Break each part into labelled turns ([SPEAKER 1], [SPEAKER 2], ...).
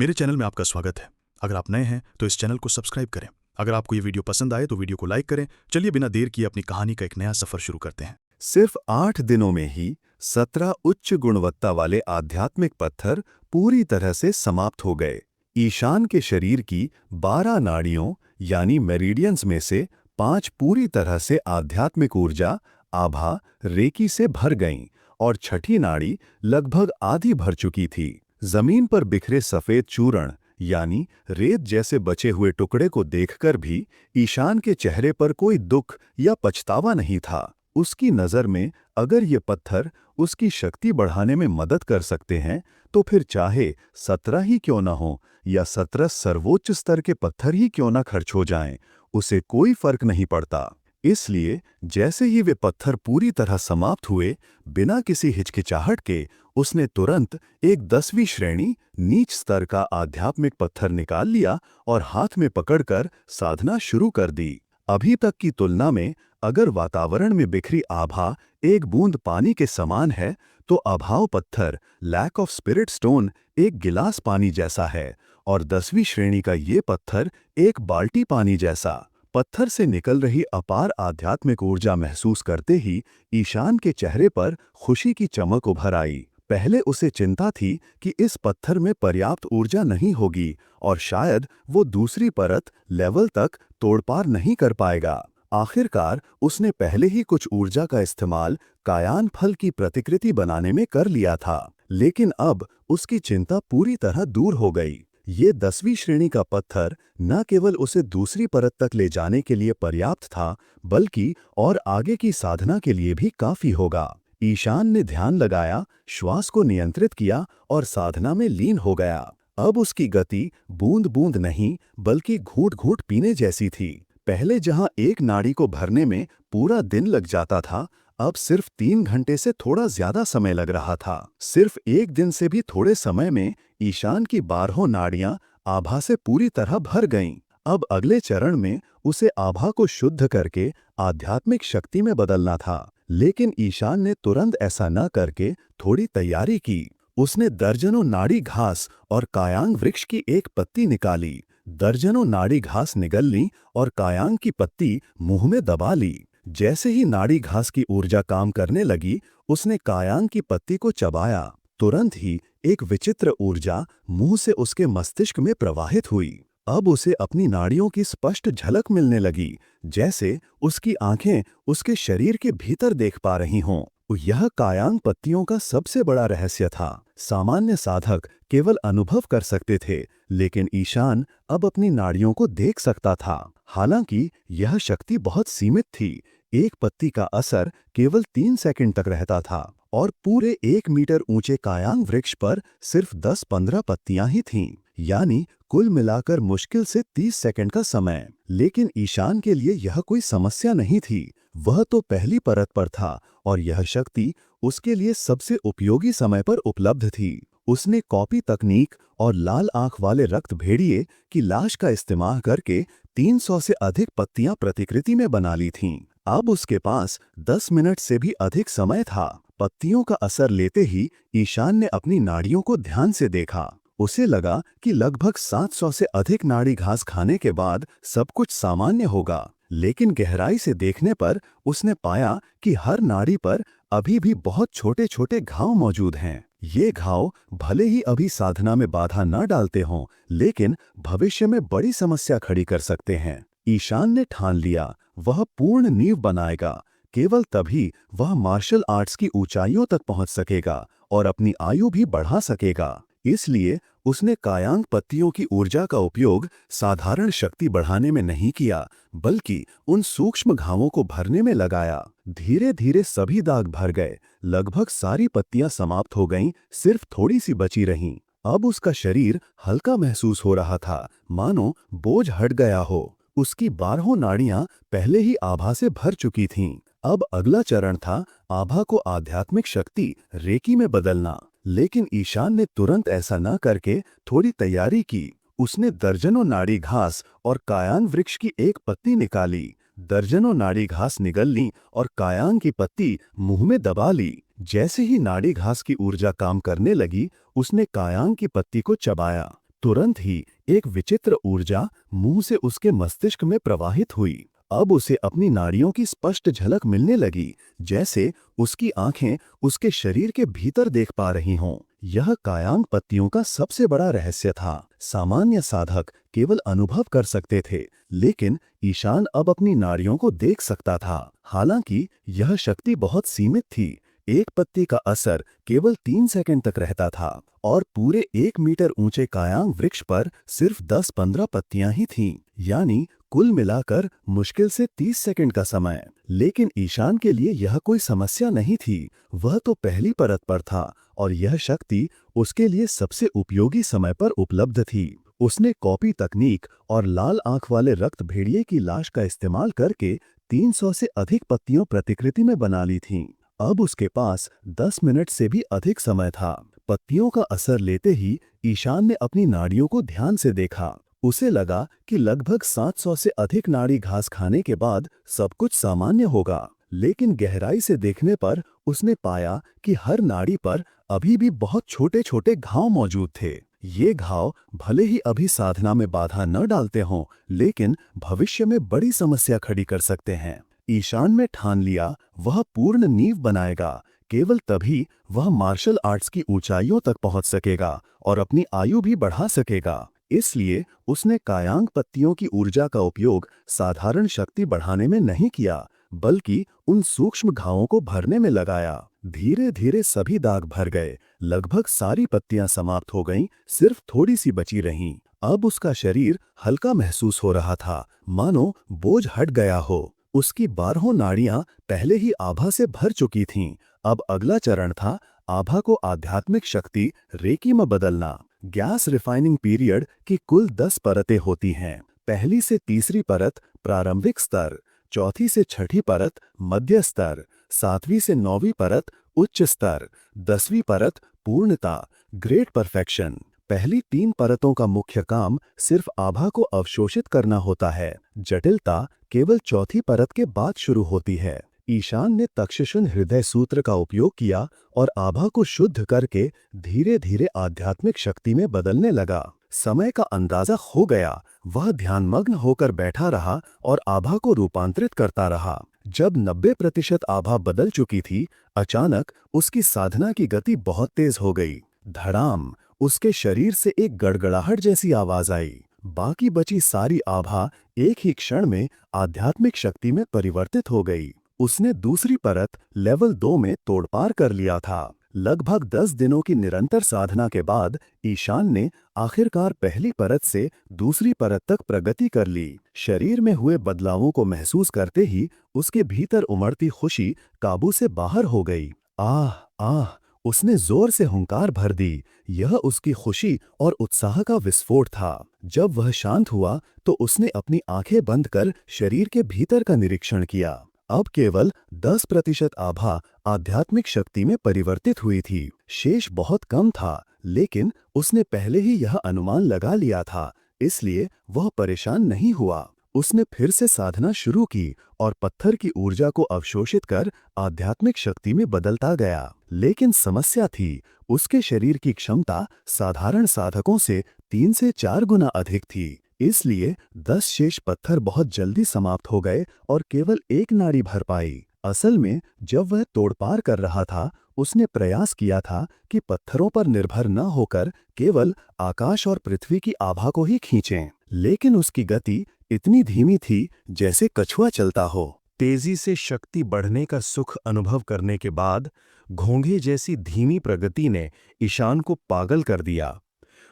[SPEAKER 1] मेरे चैनल में आपका स्वागत है। अगर आप नए हैं तो इस चैनल को सब्सक्राइब करें। अगर आपको ये वीडियो पसंद आए तो वीडियो को लाइक करें। चलिए बिना देर किए अपनी कहानी का एक नया सफर शुरू करते हैं।
[SPEAKER 2] सिर्फ 8 दिनों में ही 17 उच्च गुणवत्ता वाले आध्यात्मिक पत्थर पूरी तरह से समाप्त हो गए। ईशान के शरीर की 12 नाड़ियों यानी मेरिडियंस में से 5 पूरी तरह से आध्यात्मिक ऊर्जा आभा रेकी से भर गईं और छठी नाड़ी लगभग आधी भर चुकी थी। जमीन पर बिखरे सफेद चूर्ण यानी रेत जैसे बचे हुए टुकड़े को देखकर भी ईशान के चेहरे पर कोई दुख या पछतावा नहीं था। उसकी नज़र में अगर ये पत्थर उसकी शक्ति बढ़ाने में मदद कर सकते हैं तो फिर चाहे 17 ही क्यों ना हो या 17 सर्वोच्च स्तर के पत्थर ही क्यों ना खर्च हो जाएं, उसे कोई फर्क नहीं पड़ता। इसलिए जैसे ही वे पत्थर पूरी तरह समाप्त हुए, बिना किसी हिचकिचाहट के उसने तुरंत एक 10वीं श्रेणी नीच स्तर का आध्यात्मिक पत्थर निकाल लिया और हाथ में पकड़कर साधना शुरू कर दी। अभी तक की तुलना में अगर वातावरण में बिखरी आभा एक बूंद पानी के समान है, तो अभाव पत्थर लैक ऑफ स्पिरिट स्टोन एक गिलास पानी जैसा है और 10वीं श्रेणी का ये पत्थर एक बाल्टी पानी जैसा। पत्थर से निकल रही अपार आध्यात्मिक ऊर्जा महसूस करते ही ईशान के चेहरे पर खुशी की चमक उभर आई। पहले उसे चिंता थी कि इस पत्थर में पर्याप्त ऊर्जा नहीं होगी और शायद वो दूसरी परत लेवल तक तोड़पार नहीं कर पाएगा। आखिरकार उसने पहले ही कुछ ऊर्जा का इस्तेमाल कायान फल की प्रतिकृति बनाने में कर लिया था, लेकिन अब उसकी चिंता पूरी तरह दूर हो गई। ये 10वीं श्रेणी का पत्थर न केवल उसे दूसरी परत तक ले जाने के लिए पर्याप्त था, बल्कि और आगे की साधना के लिए भी काफी होगा। ईशान ने ध्यान लगाया, श्वास को नियंत्रित किया और साधना में लीन हो गया। अब उसकी गति बूंद बूंद नहीं बल्कि घूंट घूंट पीने जैसी थी। पहले जहां एक नाड़ी को भरने में पूरा दिन लग जाता था, अब सिर्फ 3 घंटे से थोड़ा ज्यादा समय लग रहा था। सिर्फ एक दिन से भी थोड़े समय में ईशान की 12 नाड़ियां आभा से पूरी तरह भर गईं। अब अगले चरण में उसे आभा को शुद्ध करके आध्यात्मिक शक्ति में बदलना था, लेकिन ईशान ने तुरंत ऐसा न करके थोड़ी तैयारी की। उसने दर्जनों नाड़ी घास और कायांग वृक्ष की एक पत्ती निकाली। दर्जनों नाड़ी घास निगल ली और कायांग की पत्ती मुंह में दबा ली। जैसे ही नाड़ी घास की ऊर्जा काम करने लगी, उसने कायांग की पत्ती को चबाया। तुरंत ही एक विचित्र ऊर्जा मुंह से उसके मस्तिष्क में प्रवाहित हुई। अब उसे अपनी नाड़ियों की स्पष्ट झलक मिलने लगी, जैसे उसकी आंखें उसके शरीर के भीतर देख पा रही हों। यह कायांग पत्तियों का सबसे बड़ा रहस्य था। सामान्य साधक केवल अनुभव कर सकते थे, लेकिन ईशान अब अपनी नाड़ियों को देख सकता था। हालांकि यह शक्ति बहुत सीमित थी। एक पत्ती का असर केवल 3 सेकंड तक रहता था और पूरे 1 मीटर ऊंचे कायांग वृक्ष पर सिर्फ 10-15 पत्तियां ही थीं, यानी कुल मिलाकर मुश्किल से 30 सेकंड का समय। लेकिन ईशान के लिए यह कोई समस्या नहीं थी। वह तो पहली परत पर था और यह शक्ति उसके लिए सबसे उपयोगी समय पर उपलब्ध थी। उसने कॉपी तकनीक और लाल आंख वाले रक्त भेड़िए की लाश का इस्तेमाल करके 300 से अधिक पत्तियां प्रतिकृति में बना ली थीं। अब उसके पास 10 मिनट से भी अधिक समय था। पत्तियों का असर लेते ही ईशान ने अपनी नाड़ियों को ध्यान से देखा। उसे लगा कि लगभग 700 से अधिक नाड़ी घास खाने के बाद सब कुछ सामान्य होगा, लेकिन गहराई से देखने पर उसने पाया कि हर नाड़ी पर अभी भी बहुत छोटे छोटे घाव मौजूद हैं। ये घाव भले ही अभी साधना में बाधा न डालते हों, लेकिन भविष्य में बड़ी समस्या खड़ी कर सकते हैं। ईशान ने ठान लिया वह पूर्ण नींव बनाएगा। केवल तभी वह मार्शल आर्ट्स की ऊंचाइयों तक पहुंच सकेगा और अपनी आयु भी बढ़ा सकेगा। इसलिए उसने कायांग पत्तियों की ऊर्जा का उपयोग साधारण शक्ति बढ़ाने में नहीं किया, बल्कि उन सूक्ष्म घावों को भरने में लगाया। धीरे धीरे सभी दाग भर गए। लगभग सारी पत्तियां समाप्त हो गईं, सिर्फ थोड़ी सी बची रहीं। अब उसका शरीर हल्का महसूस हो रहा था, मानो बोझ हट गया हो। उसकी 12 नाड़ियां पहले ही आभा से भर चुकी थीं। अब अगला चरण था आभा को आध्यात्मिक शक्ति रेकी में बदलना। लेकिन ईशान ने तुरंत ऐसा न करके थोड़ी तैयारी की। उसने दर्जनों नाड़ी घास और कायांग वृक्ष की एक पत्ती निकाली। दर्जनों नाड़ी घास निगल ली और कायांग की पत्ती मुंह में दबा ली। जैसे ही नाड़ी घास की ऊर्जा काम करने लगी, उसने कायांग की पत्ती को चबाया। तुरंत ही एक विचित्र ऊर्जा मुंह से उसके मस्तिष्क में प्रवाहित हुई। अब उसे अपनी नाड़ियों की स्पष्ट झलक मिलने लगी, जैसे उसकी आंखें उसके शरीर के भीतर देख पा रही हों। यह कायांग पत्तियों का सबसे बड़ा रहस्य था। सामान्य साधक केवल अनुभव कर सकते थे, लेकिन ईशान अब अपनी नाड़ियों को देख सकता था। हालांकि यह शक्ति बहुत सीमित थी। एक पत्ती का असर केवल 3 सेकंड तक रहता था और पूरे 1 मीटर ऊंचे कायांग वृक्ष पर सिर्फ 10-15 पत्तियां ही थीं, यानी कुल मिलाकर मुश्किल से 30 सेकंड का समय। लेकिन ईशान के लिए यह कोई समस्या नहीं थी। वह तो पहली परत पर था और यह शक्ति उसके लिए सबसे उपयोगी समय पर उपलब्ध थी। उसने कॉपी तकनीक और लाल आंख वाले रक्त भेड़िए की लाश का इस्तेमाल करके 300 से अधिक पत्तियों प्रतिकृति में बना ली थीं। अब उसके पास 10 मिनट से भी अधिक समय था। पत्तियों का असर लेते ही ईशान ने अपनी नाड़ियों को ध्यान से देखा। उसे लगा कि लगभग 700 से अधिक नाड़ी घास खाने के बाद सब कुछ सामान्य होगा, लेकिन गहराई से देखने पर उसने पाया कि हर नाड़ी पर अभी भी बहुत छोटे छोटे घाव मौजूद थे। ये घाव भले ही अभी साधना में बाधा न डालते हों, लेकिन भविष्य में बड़ी समस्या खड़ी कर सकते हैं। ईशान ने ठान लिया वह पूर्ण नींव बनाएगा। केवल तभी वह मार्शल आर्ट्स की ऊंचाइयों तक पहुंच सकेगा और अपनी आयु भी बढ़ा सकेगा। इसलिए उसने कायांग पत्तियों की ऊर्जा का उपयोग साधारण शक्ति बढ़ाने में नहीं किया, बल्कि उन सूक्ष्म घावों को भरने में लगाया। धीरे धीरे सभी दाग भर गए। लगभग सारी पत्तियां समाप्त हो गईं, सिर्फ थोड़ी सी बची रहीं। अब उसका शरीर हल्का महसूस हो रहा था, मानो बोझ हट गया हो। उसकी 12 नाड़ियां पहले ही आभा से भर चुकी थीं। अब अगला चरण था आभा को आध्यात्मिक शक्ति रेकी में बदलना। गैस रिफाइनिंग पीरियड की कुल 10 परतें होती हैं। पहली से तीसरी परत प्रारंभिक स्तर, चौथी से छठी परत मध्य स्तर, 7वीं से 9वीं परत उच्च स्तर, 10वीं परत पूर्णता ग्रेट परफेक्शन। पहली 3 परतों का मुख्य काम सिर्फ आभा को अवशोषित करना होता है। जटिलता केवल चौथी परत के बाद शुरू होती है। ईशान ने तक्षशुन हृदय सूत्र का उपयोग किया और आभा को शुद्ध करके धीरे धीरे आध्यात्मिक शक्ति में बदलने लगा। समय का अंदाजा हो गया। वह ध्यानमग्न होकर बैठा रहा और आभा को रूपांतरित करता रहा। जब 90% आभा बदल चुकी थी, अचानक उसकी साधना की गति बहुत तेज हो गई। धड़ाम, उसके शरीर से एक गड़गड़ाहट जैसी आवाज आई। बाकी बची सारी आभा एक ही क्षण में आध्यात्मिक शक्ति में परिवर्तित हो गई। उसने दूसरी परत लेवल 2 में तोड़पार कर लिया था। लगभग 10 दिनों की निरंतर साधना के बाद ईशान ने आखिरकार पहली परत से दूसरी परत तक प्रगति कर ली। शरीर में हुए बदलावों को महसूस करते ही उसके भीतर उमड़ती खुशी काबू से बाहर हो गई। आह आह, उसने जोर से हुंकार भर दी। यह उसकी खुशी और उत्साह का विस्फोट था। जब वह शांत हुआ तो उसने अपनी आंखें बंद कर शरीर के भीतर का निरीक्षण किया। अब केवल 10% आभा आध्यात्मिक शक्ति में परिवर्तित हुई थी। शेष बहुत कम था, लेकिन उसने पहले ही यह अनुमान लगा लिया था, इसलिए वह परेशान नहीं हुआ। उसने फिर से साधना शुरू की और पत्थर की ऊर्जा को अवशोषित कर आध्यात्मिक शक्ति में बदलता गया। लेकिन समस्या थी, उसके शरीर की क्षमता साधारण साधकों से 3 से 4 गुना अधिक थी। इसलिए 10 शेष पत्थर बहुत जल्दी समाप्त हो गए और केवल एक नाड़ी भर पाई। असल में जब वह तोड़पार कर रहा था, उसने प्रयास किया था कि पत्थरों पर निर्भर न होकर केवल आकाश और पृथ्वी की आभा को ही खींचें। लेकिन उसकी गति इतनी धीमी थी जैसे कछुआ चलता हो। तेजी से शक्ति बढ़ने का सुख अनुभव करने के बाद घोंघे जैसी धीमी प्रगति ने ईशान को पागल कर दिया।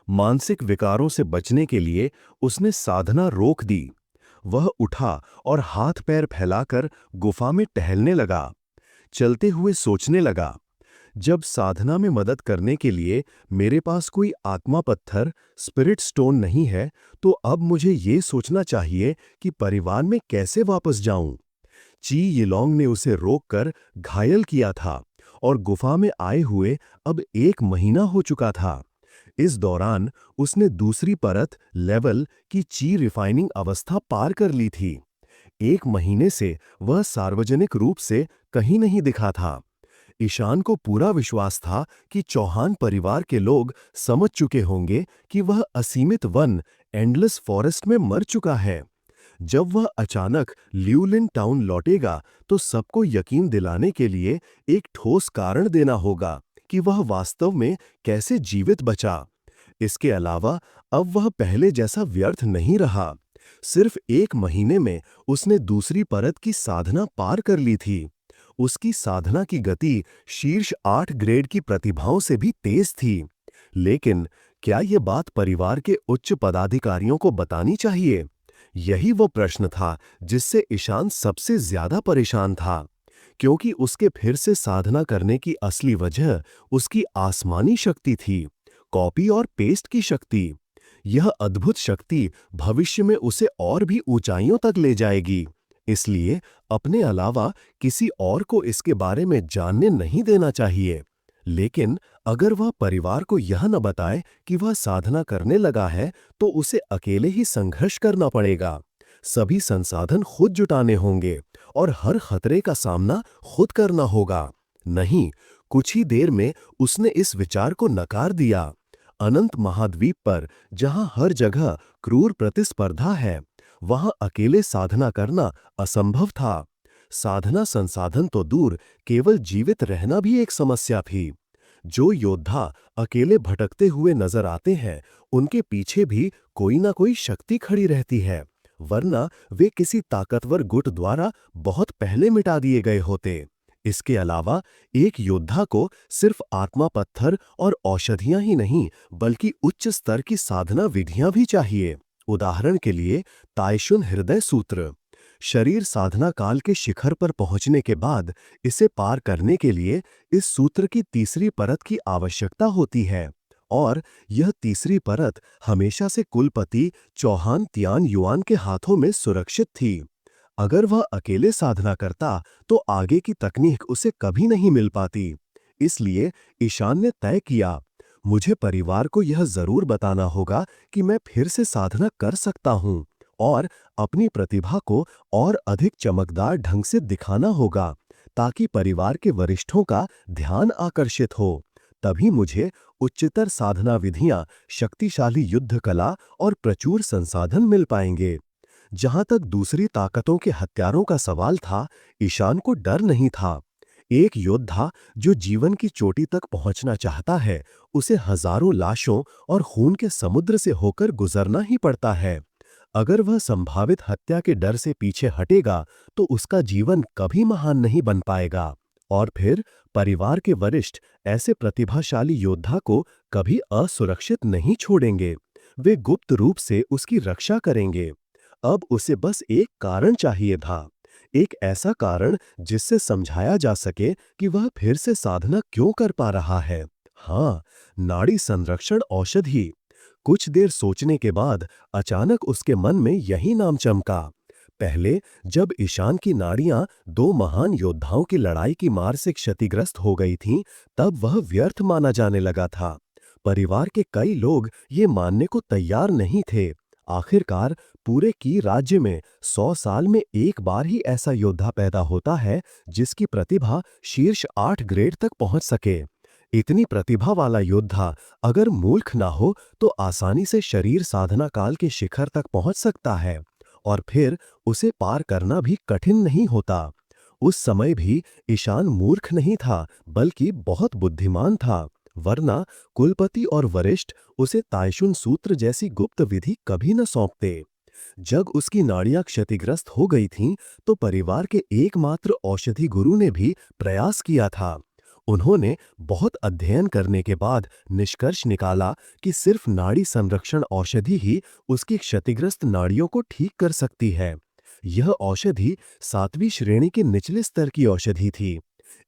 [SPEAKER 2] मानसिक विकारों से बचने के लिए उसने साधना रोक दी। वह उठा और हाथ पैर फैलाकर गुफा में टहलने लगा। चलते हुए सोचने लगा, जब साधना में मदद करने के लिए मेरे पास कोई आत्मा पत्थर स्पिरिट स्टोन नहीं है, तो अब मुझे ये सोचना चाहिए कि परिवार में कैसे वापस जाऊं। ची यिलोंग ने उसे रोककर घायल किया था और गुफा में आए हुए अब 1 महीना हो चुका था। इस दौरान उसने दूसरी परत लेवल की ची रिफाइनिंग अवस्था पार कर ली थी। 1 महीने से वह सार्वजनिक रूप से कहीं नहीं दिखा था। ईशान को पूरा विश्वास था कि चौहान परिवार के लोग समझ चुके होंगे कि वह असीमित वन एंडलेस फॉरेस्ट में मर चुका है। जब वह अचानक ल्यूलिन टाउन लौटेगा तो सबको यकीन दिलाने के लिए एक ठोस कारण देना होगा कि वह वास्तव में कैसे जीवित बचा। इसके अलावा अब वह पहले जैसा व्यर्थ नहीं रहा। सिर्फ 1 महीने में उसने दूसरी परत की साधना पार कर ली थी। उसकी साधना की गति शीर्ष 8 ग्रेड की प्रतिभाओं से भी तेज थी। लेकिन क्या यह बात परिवार के उच्च पदाधिकारियों को बतानी चाहिए? यही वो प्रश्न था जिससे ईशान सबसे ज्यादा परेशान था, क्योंकि उसके फिर से साधना करने की असली वजह उसकी आसमानी शक्ति थी, कॉपी और पेस्ट की शक्ति। यह अद्भुत शक्ति भविष्य में उसे और भी ऊंचाइयों तक ले जाएगी। इसलिए अपने अलावा किसी और को इसके बारे में जानने नहीं देना चाहिए। लेकिन अगर वह परिवार को यह न बताए कि वह साधना करने लगा है, तो उसे अकेले ही संघर्ष करना पड़ेगा। सभी संसाधन खुद जुटाने होंगे और हर खतरे का सामना खुद करना होगा। नहीं, कुछ ही देर में उसने इस विचार को नकार दिया। अनंत महाद्वीप पर, जहां हर जगह क्रूर प्रतिस्पर्धा है, वहां अकेले साधना करना असंभव था। साधना संसाधन तो दूर, केवल जीवित रहना भी एक समस्या थी। जो योद्धा अकेले भटकते हुए नजर आते हैं, उनके पीछे भी कोई ना कोई शक्ति खड़ी रहती है, वरना वे किसी ताकतवर गुट द्वारा बहुत पहले मिटा दिए गए होते। इसके अलावा एक योद्धा को सिर्फ आत्मा पत्थर और औषधियां ही नहीं, बल्कि उच्च स्तर की साधना विधियां भी चाहिए। उदाहरण के लिए ताइशुन हृदय सूत्र। शरीर साधना काल के शिखर पर पहुंचने के बाद इसे पार करने के लिए इस सूत्र की तीसरी परत की आवश्यकता होती है, और यह तीसरी परत हमेशा से कुलपति चौहान तियान युआन के हाथों में सुरक्षित थी। अगर वह अकेले साधना करता तो आगे की तकनीक उसे कभी नहीं मिल पाती। इसलिए ईशान ने तय किया, मुझे परिवार को यह जरूर बताना होगा कि मैं फिर से साधना कर सकता हूं, और अपनी प्रतिभा को और अधिक चमकदार ढंग से दिखाना होगा, ताकि परिवार के वरिष्ठों का ध्यान आकर्षित हो। तभी मुझे उच्चतर साधना विधियां, शक्तिशाली युद्ध कला और प्रचुर संसाधन मिल पाएंगे। जहां तक दूसरी ताकतों के हत्यारों का सवाल था, ईशान को डर नहीं था। एक योद्धा जो जीवन की चोटी तक पहुंचना चाहता है, उसे हजारों लाशों और खून के समुद्र से होकर गुजरना ही पड़ता है। अगर वह संभावित हत्या के डर से पीछे हटेगा, तो उसका जीवन कभी महान नहीं बन पाएगा। और फिर परिवार के वरिष्ठ ऐसे प्रतिभाशाली योद्धा को कभी असुरक्षित नहीं छोड़ेंगे। वे गुप्त रूप से उसकी रक्षा करेंगे। अब उसे बस एक कारण चाहिए था, एक ऐसा कारण जिससे समझाया जा सके कि वह फिर से साधना क्यों कर पा रहा है। हाँ, नाड़ी संरक्षण औषधि। कुछ देर सोचने के बाद अचानक उसके मन में यही नाम चमका। पहले जब ईशान की नाड़ियां 2 महान योद्धाओं की लड़ाई की मार से क्षतिग्रस्त हो गई थीं, तब वह व्यर्थ माना जाने लगा था। परिवार के कई लोग ये मानने को तैयार नहीं थे। आखिरकार पूरे की राज्य में 100 साल में एक बार ही ऐसा योद्धा पैदा होता है जिसकी प्रतिभा शीर्ष 8 ग्रेड तक पहुंच सके। इतनी प्रतिभा वाला योद्धा अगर मूर्ख ना हो तो आसानी से शरीर साधना काल के शिखर तक पहुंच सकता है, और फिर उसे पार करना भी कठिन नहीं होता। उस समय भी ईशान मूर्ख नहीं था, बल्कि बहुत बुद्धिमान था, वरना कुलपति और वरिष्ठ उसे ताइशुन सूत्र जैसी गुप्त विधि कभी न सौंपते। जब उसकी नाड़ियां क्षतिग्रस्त हो गई थीं, तो परिवार के एकमात्र औषधि गुरु ने भी प्रयास किया था। उन्होंने बहुत अध्ययन करने के बाद निष्कर्ष निकाला कि सिर्फ नाड़ी संरक्षण औषधि ही उसकी क्षतिग्रस्त नाड़ियों को ठीक कर सकती है। यह औषधि 7वीं श्रेणी के निचले स्तर की औषधि थी।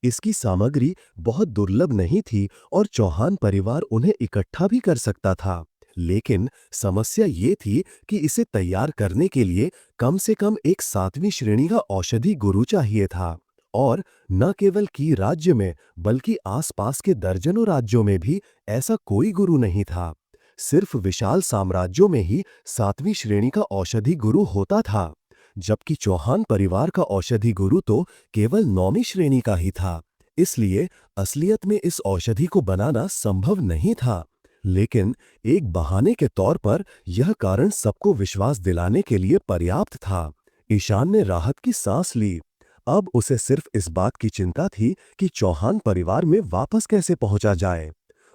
[SPEAKER 2] इसकी सामग्री बहुत दुर्लभ नहीं थी और चौहान परिवार उन्हें इकट्ठा भी कर सकता था। लेकिन समस्या ये थी कि इसे तैयार करने के लिए कम से कम एक 7वीं श्रेणी का औषधि गुरु चाहिए था, और न केवल की राज्य में बल्कि आसपास के दर्जनों राज्यों में भी ऐसा कोई गुरु नहीं था। सिर्फ विशाल साम्राज्यों में ही 7वीं श्रेणी का औषधि गुरु होता था, जबकि चौहान परिवार का औषधि गुरु तो केवल 9वीं श्रेणी का ही था। इसलिए असलियत में इस औषधि को बनाना संभव नहीं था, लेकिन एक बहाने के तौर पर यह कारण सबको विश्वास दिलाने के लिए पर्याप्त था। ईशान ने राहत की सांस ली। अब उसे सिर्फ इस बात की चिंता थी कि चौहान परिवार में वापस कैसे पहुंचा जाए।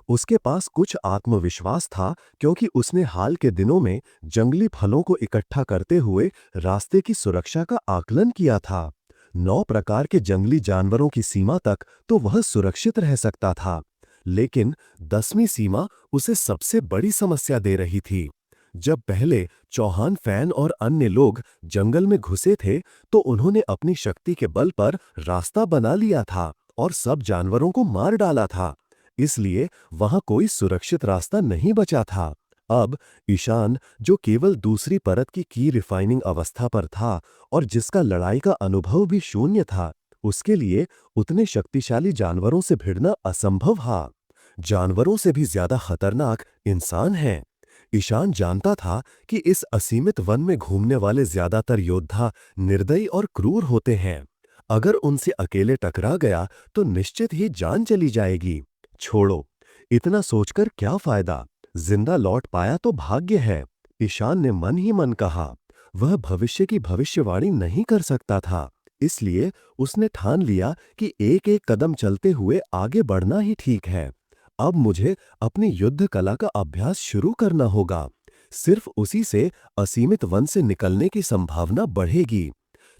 [SPEAKER 2] उसके पास कुछ आत्मविश्वास था, क्योंकि उसने हाल के दिनों में जंगली फलों को इकट्ठा करते हुए रास्ते की सुरक्षा का आकलन किया था। 9 प्रकार के जंगली जानवरों की सीमा तक तो वह सुरक्षित रह सकता था, लेकिन 10वीं सीमा उसे सबसे बड़ी समस्या दे रही थी। जब पहले चौहान फैन और अन्य लोग जंगल में घुसे थे, तो उन्होंने अपनी शक्ति के बल पर रास्ता बना लिया था और सब जानवरों को मार डाला था। इसलिए वहां कोई सुरक्षित रास्ता नहीं बचा था। अब ईशान, जो केवल दूसरी परत की रिफाइनिंग अवस्था पर था और जिसका लड़ाई का अनुभव भी शून्य था, उसके लिए उतने शक्तिशाली जानवरों से भिड़ना असंभव था। जानवरों से भी ज्यादा खतरनाक इंसान हैं। ईशान जानता था कि इस असीमित वन में घूमने वाले ज्यादातर योद्धा निर्दयी और क्रूर होते हैं। अगर उनसे अकेले टकरा गया तो निश्चित ही जान चली जाएगी। छोड़ो, इतना सोचकर क्या फायदा, जिंदा लौट पाया तो भाग्य है, ईशान ने मन ही मन कहा। वह भविष्य की भविष्यवाणी नहीं कर सकता था, इसलिए उसने ठान लिया कि एक एक कदम चलते हुए आगे बढ़ना ही ठीक है। अब मुझे अपनी युद्ध कला का अभ्यास शुरू करना होगा। सिर्फ उसी से असीमित वन से निकलने की संभावना बढ़ेगी।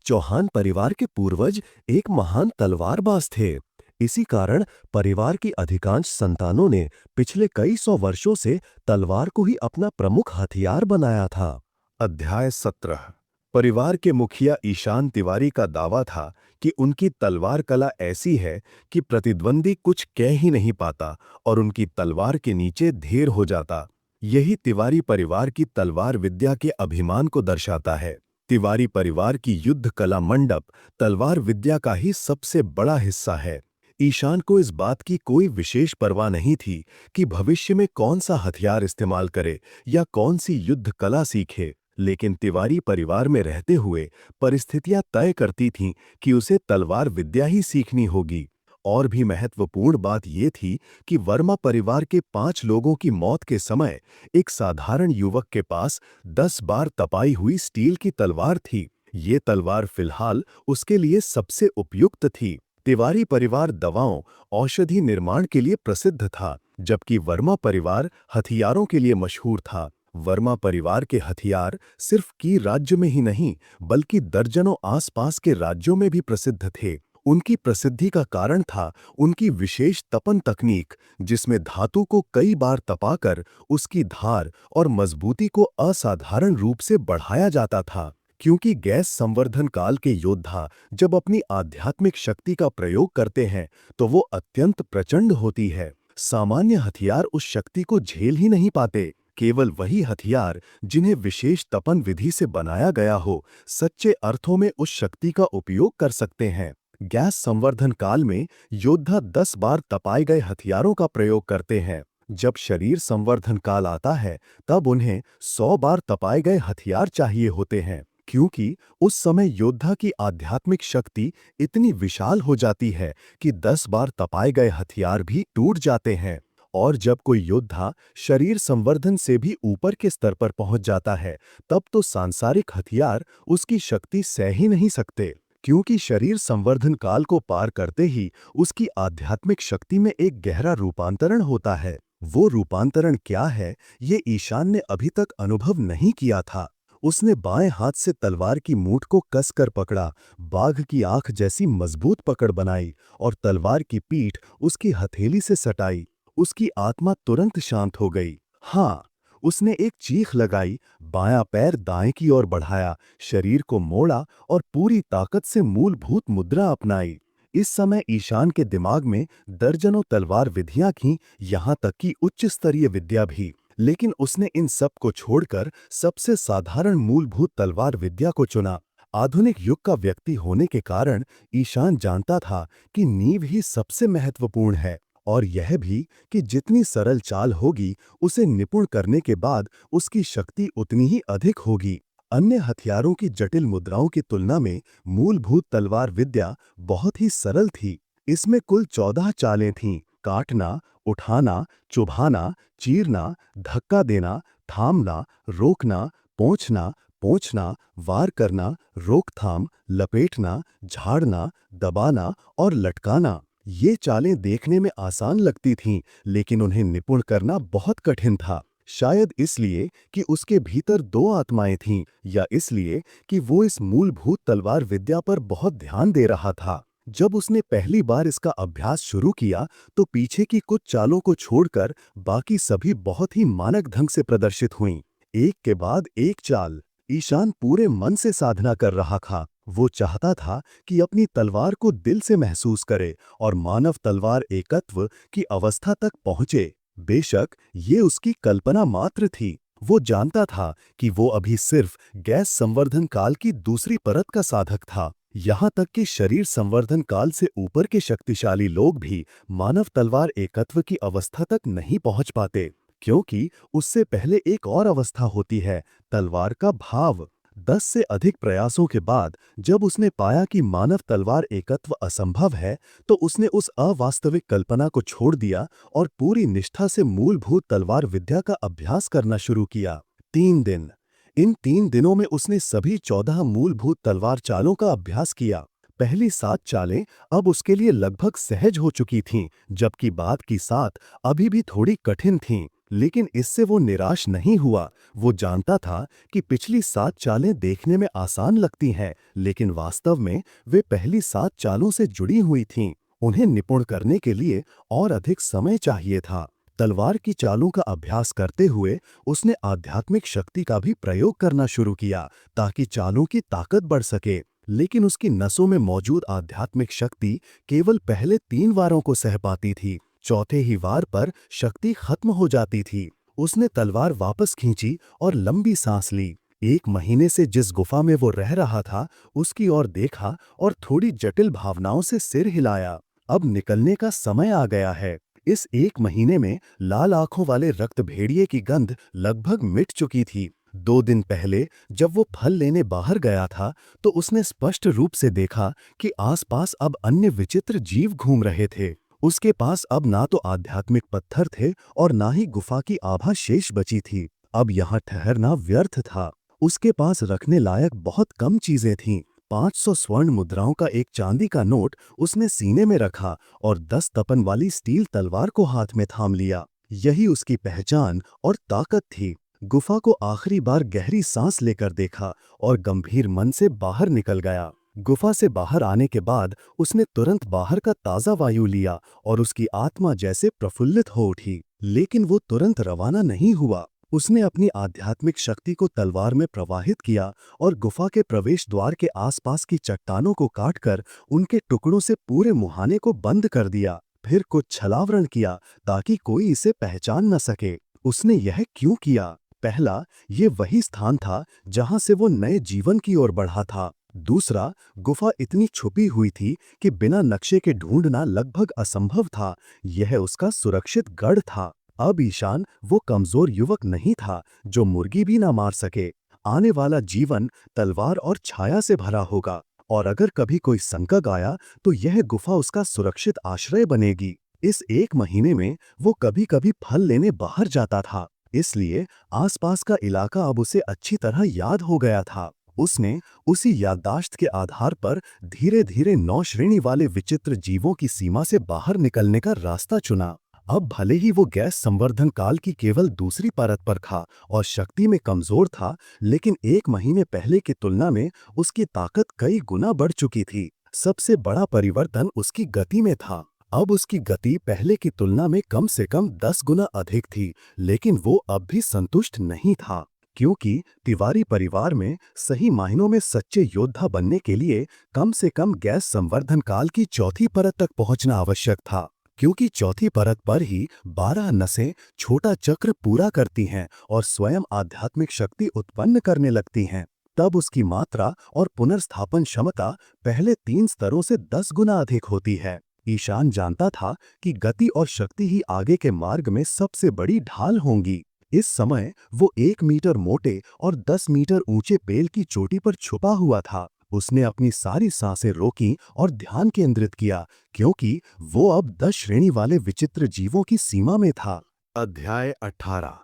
[SPEAKER 2] चौहान परिवार के पूर्वज एक महान तलवारबाज थे। इसी कारण परिवार की अधिकांश संतानों ने पिछले कई सौ वर्षों से तलवार को ही अपना प्रमुख हथियार बनाया था। अध्याय 17। परिवार के मुखिया ईशान तिवारी का दावा था कि उनकी तलवार कला ऐसी है कि प्रतिद्वंदी कुछ कह ही नहीं पाता और उनकी तलवार के नीचे ढेर हो जाता। यही तिवारी परिवार की तलवार विद्या के अभिमान को दर्शाता है। तिवारी परिवार की युद्ध कला मंडप तलवार विद्या का ही सबसे बड़ा हिस्सा है। ईशान को इस बात की कोई विशेष परवाह नहीं थी कि भविष्य में कौन सा हथियार इस्तेमाल करे या कौन सी युद्ध कला सीखे, लेकिन तिवारी परिवार में रहते हुए परिस्थितियां तय करती थीं कि उसे तलवार विद्या ही सीखनी होगी। और भी महत्वपूर्ण बात यह थी कि वर्मा परिवार के 5 लोगों की मौत के समय एक साधारण युवक के पास 10 बार तपाई हुई स्टील की तलवार थी। ये तलवार फिलहाल उसके लिए सबसे उपयुक्त थी। तिवारी परिवार दवाओं, औषधि निर्माण के लिए प्रसिद्ध था, जबकि वर्मा परिवार हथियारों के लिए मशहूर था। वर्मा परिवार के हथियार सिर्फ की राज्य में ही नहीं, बल्कि दर्जनों आसपास के राज्यों में भी प्रसिद्ध थे। उनकी प्रसिद्धि का कारण था उनकी विशेष तपन तकनीक, जिसमें धातु को कई बार तपाकर उसकी धार और मजबूती को असाधारण रूप से बढ़ाया जाता था। क्योंकि गैस संवर्धन काल के योद्धा जब अपनी आध्यात्मिक शक्ति का प्रयोग करते हैं, तो वो अत्यंत प्रचंड होती है। सामान्य हथियार उस शक्ति को झेल ही नहीं पाते। केवल वही हथियार जिन्हें विशेष तपन विधि से बनाया गया हो, सच्चे अर्थों में उस शक्ति का उपयोग कर सकते हैं। गैस संवर्धन काल में योद्धा 10 बार तपाए गए हथियारों का प्रयोग करते हैं। जब शरीर संवर्धन काल आता है, तब उन्हें 100 बार तपाए गए हथियार चाहिए होते हैं, क्योंकि उस समय योद्धा की आध्यात्मिक शक्ति इतनी विशाल हो जाती है कि 10 बार तपाए गए हथियार भी टूट जाते हैं। और जब कोई योद्धा शरीर संवर्धन से भी ऊपर के स्तर पर पहुंच जाता है, तब तो सांसारिक हथियार उसकी शक्ति सह ही नहीं सकते, क्योंकि शरीर संवर्धन काल को पार करते ही उसकी आध्यात्मिक शक्ति में एक गहरा रूपांतरण होता है। वो रूपांतरण क्या है, ये ईशान ने अभी तक अनुभव नहीं किया था। उसने बाएं हाथ से तलवार की मूठ को कसकर पकड़ा, बाघ की आंख जैसी मजबूत पकड़ बनाई और तलवार की पीठ उसकी हथेली से सटाई। उसकी आत्मा तुरंत शांत हो गई। हाँ, उसने एक चीख लगाई, बायां पैर दाएं की ओर बढ़ाया, शरीर को मोड़ा और पूरी ताकत से मूलभूत मुद्रा अपनाई। इस समय ईशान के दिमाग में दर्जनों तलवार विधियां थीं, यहां तक कि उच्च स्तरीय विद्या भी, लेकिन उसने इन सब को छोड़कर सबसे साधारण मूलभूत तलवार विद्या को चुना। आधुनिक युग का व्यक्ति होने के कारण ईशान जानता था कि नींव ही सबसे महत्वपूर्ण है, और यह भी कि जितनी सरल चाल होगी, उसे निपुण करने के बाद उसकी शक्ति उतनी ही अधिक होगी। अन्य हथियारों की जटिल मुद्राओं की तुलना में मूलभूत तलवार विद्या बहुत ही सरल थी। इसमें कुल 14 चालें थीं। काटना, उठाना, चुभाना, चीरना, धक्का देना, थामना, रोकना, पोंछना, पोंछना, वार करना, रोकथाम, लपेटना, झाड़ना, दबाना और लटकाना। ये चालें देखने में आसान लगती थीं, लेकिन उन्हें निपुण करना बहुत कठिन था। शायद इसलिए कि उसके भीतर दो आत्माएं थीं, या इसलिए कि वो इस मूलभूत तलवार विद्या पर बहुत ध्यान दे रहा था। जब उसने पहली बार इसका अभ्यास शुरू किया, तो पीछे की कुछ चालों को छोड़कर बाकी सभी बहुत ही मानक ढंग से प्रदर्शित हुईं। एक के बाद एक चाल। ईशान पूरे मन से साधना कर रहा था। वो चाहता था कि अपनी तलवार को दिल से महसूस करे और मानव तलवार एकत्व की अवस्था तक पहुंचे। बेशक ये उसकी कल्पना मात्र थी। वो जानता था कि वो अभी सिर्फ गैस संवर्धन काल की दूसरी परत का साधक था। यहाँ तक कि शरीर संवर्धन काल से ऊपर के शक्तिशाली लोग भी मानव तलवार एकत्व की अवस्था तक नहीं पहुंच पाते, क्योंकि उससे पहले एक और अवस्था होती है, तलवार का भाव। 10 से अधिक प्रयासों के बाद जब उसने पाया कि मानव तलवार एकत्व असंभव है, तो उसने उस अवास्तविक कल्पना को छोड़ दिया और पूरी निष्ठा से मूलभूत तलवार विद्या का अभ्यास करना शुरू किया। 3 दिन। इन 3 दिनों में उसने सभी 14 मूलभूत तलवार चालों का अभ्यास किया। पहली 7 चालें अब उसके लिए लगभग सहज हो चुकी थीं, जबकि बाद की 7 अभी भी थोड़ी कठिन थीं। लेकिन इससे वो निराश नहीं हुआ। वो जानता था कि पिछली 7 चालें देखने में आसान लगती हैं, लेकिन वास्तव में वे पहली 7 चालों से जुड़ी हुई थीं। उन्हें निपुण करने के लिए और अधिक समय चाहिए था। तलवार की चालों का अभ्यास करते हुए उसने आध्यात्मिक शक्ति का भी प्रयोग करना शुरू किया, ताकि चालों की ताकत बढ़ सके। लेकिन उसकी नसों में मौजूद आध्यात्मिक शक्ति केवल पहले 3 वारों को सह पाती थी। चौथे ही वार पर शक्ति खत्म हो जाती थी। उसने तलवार वापस खींची और लंबी सांस ली। 1 महीने से जिस गुफा में वो रह रहा था, उसकी ओर देखा और थोड़ी जटिल भावनाओं से सिर हिलाया। अब निकलने का समय आ गया है। इस 1 महीने में लाल आंखों वाले रक्त भेड़िए की गंध लगभग मिट चुकी थी। 2 दिन पहले जब वो फल लेने बाहर गया था, तो उसने स्पष्ट रूप से देखा कि आसपास अब अन्य विचित्र जीव घूम रहे थे। उसके पास अब ना तो आध्यात्मिक पत्थर थे और ना ही गुफा की आभा शेष बची थी। अब यहाँ ठहरना व्यर्थ था। उसके पास रखने लायक बहुत कम चीजें थीं। 500 स्वर्ण मुद्राओं का एक चांदी का नोट उसने सीने में रखा और 10 तपन वाली स्टील तलवार को हाथ में थाम लिया। यही उसकी पहचान और ताकत थी। गुफा को आखिरी बार गहरी सांस लेकर देखा और गंभीर मन से बाहर निकल गया। गुफा से बाहर आने के बाद उसने तुरंत बाहर का ताज़ा वायु लिया और उसकी आत्मा जैसे प्रफुल्लित हो उठी। लेकिन वो तुरंत रवाना नहीं हुआ। उसने अपनी आध्यात्मिक शक्ति को तलवार में प्रवाहित किया और गुफा के प्रवेश द्वार के आसपास की चट्टानों को काटकर उनके टुकड़ों से पूरे मुहाने को बंद कर दिया। फिर कुछ छलावरण किया ताकि कोई इसे पहचान न सके। उसने यह क्यों किया? पहला, ये वही स्थान था जहां से वो नए जीवन की ओर बढ़ा था। दूसरा, गुफा इतनी छुपी हुई थी कि बिना नक्शे के ढूंढना लगभग असंभव था। यह उसका सुरक्षित गढ़ था। अब ईशान वो कमजोर युवक नहीं था जो मुर्गी भी ना मार सके। आने वाला जीवन तलवार और छाया से भरा होगा, और अगर कभी कोई संकट आया तो यह गुफा उसका सुरक्षित आश्रय बनेगी। इस 1 महीने में वो कभी-कभी फल लेने बाहर जाता था, इसलिए आसपास का इलाका अब उसे अच्छी तरह याद हो गया था। उसने उसी याददाश्त के आधार पर धीरे-धीरे 9 श्रेणी वाले विचित्र जीवों की सीमा से बाहर निकलने का रास्ता चुना। अब भले ही वो गैस संवर्धन काल की केवल दूसरी परत पर था और शक्ति में कमजोर था, लेकिन 1 महीने पहले की तुलना में उसकी ताकत कई गुना बढ़ चुकी थी। सबसे बड़ा परिवर्तन उसकी गति में था। अब उसकी गति पहले की तुलना में कम से कम 10 गुना अधिक थी, लेकिन वो अब भी संतुष्ट नहीं था, क्योंकि तिवारी परिवार में सही मायनों में सच्चे योद्धा बनने के लिए कम से कम गैस संवर्धन काल की चौथी परत तक पहुंचना आवश्यक था। क्योंकि चौथी परत पर ही 12 नसें छोटा चक्र पूरा करती हैं और स्वयं आध्यात्मिक शक्ति उत्पन्न करने लगती हैं। तब उसकी मात्रा और पुनर्स्थापन क्षमता पहले 3 स्तरों से 10 गुना अधिक होती है। ईशान जानता था कि गति और शक्ति ही आगे के मार्ग में सबसे बड़ी ढाल होंगी। इस समय वो 1 मीटर मोटे और 10 मीटर ऊंचे पेड़ की चोटी पर छुपा हुआ था। उसने अपनी सारी सांसें रोकीं और ध्यान केंद्रित किया, क्योंकि वो अब 10 श्रेणी वाले विचित्र जीवों की सीमा में था। अध्याय 18।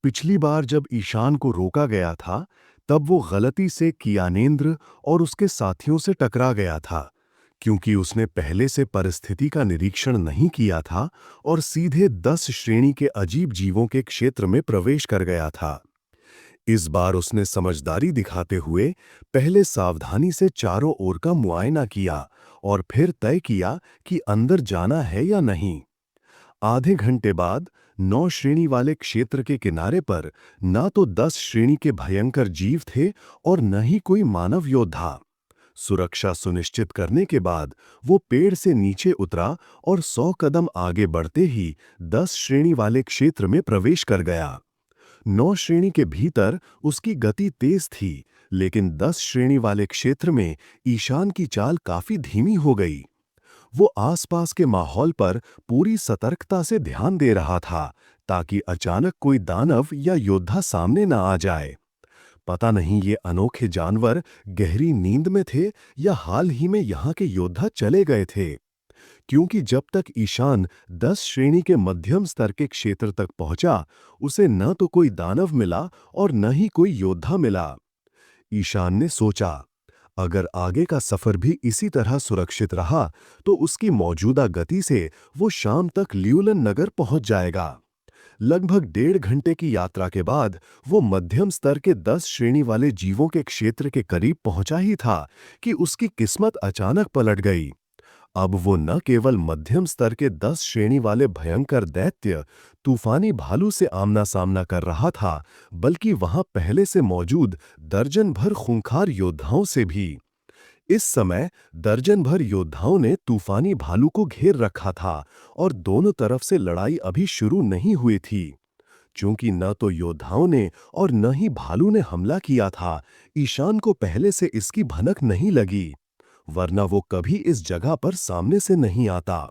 [SPEAKER 2] पिछली बार जब ईशान को रोका गया था, तब वो गलती से कियानेंद्र और उसके साथियों से टकरा गया था, क्योंकि उसने पहले से परिस्थिति का निरीक्षण नहीं किया था और सीधे 10 श्रेणी के अजीब जीवों के क्षेत्र में प्रवेश कर गया था। इस बार उसने समझदारी दिखाते हुए पहले सावधानी से चारों ओर का मुआयना किया और फिर तय किया कि अंदर जाना है या नहीं। आधे घंटे बाद 9 श्रेणी वाले क्षेत्र के किनारे पर ना तो 10 श्रेणी के भयंकर जीव थे और न ही कोई मानव योद्धा। सुरक्षा सुनिश्चित करने के बाद वो पेड़ से नीचे उतरा और 100 कदम आगे बढ़ते ही 10 श्रेणी वाले क्षेत्र में प्रवेश कर गया। 9 श्रेणी के भीतर उसकी गति तेज थी, लेकिन 10 श्रेणी वाले क्षेत्र में ईशान की चाल काफी धीमी हो गई। वो आसपास के माहौल पर पूरी सतर्कता से ध्यान दे रहा था, ताकि अचानक कोई दानव या योद्धा सामने न आ जाए। पता नहीं ये अनोखे जानवर गहरी नींद में थे या हाल ही में यहाँ के योद्धा चले गए थे, क्योंकि जब तक ईशान 10 श्रेणी के मध्यम स्तर के क्षेत्र तक पहुंचा, उसे न तो कोई दानव मिला और न ही कोई योद्धा मिला। ईशान ने सोचा, अगर आगे का सफर भी इसी तरह सुरक्षित रहा, तो उसकी मौजूदा गति से वो शाम तक ल्यूलन नगर पहुंच जाएगा। लगभग 1.5 घंटे की यात्रा के बाद वो मध्यम स्तर के 10 श्रेणी वाले जीवों के क्षेत्र के करीब पहुंचा ही था कि उसकी किस्मत अचानक पलट गई। अब वो न केवल मध्यम स्तर के 10 श्रेणी वाले भयंकर दैत्य तूफानी भालू से आमना सामना कर रहा था, बल्कि वहां पहले से मौजूद दर्जन भर खूंखार योद्धाओं से भी। इस समय दर्जन भर योद्धाओं ने तूफानी भालू को घेर रखा था और दोनों तरफ से लड़ाई अभी शुरू नहीं हुई थी। चूंकि न तो योद्धाओं ने और न ही भालू ने हमला किया था, ईशान को पहले से इसकी भनक नहीं लगी, वरना वो कभी इस जगह पर सामने से नहीं आता।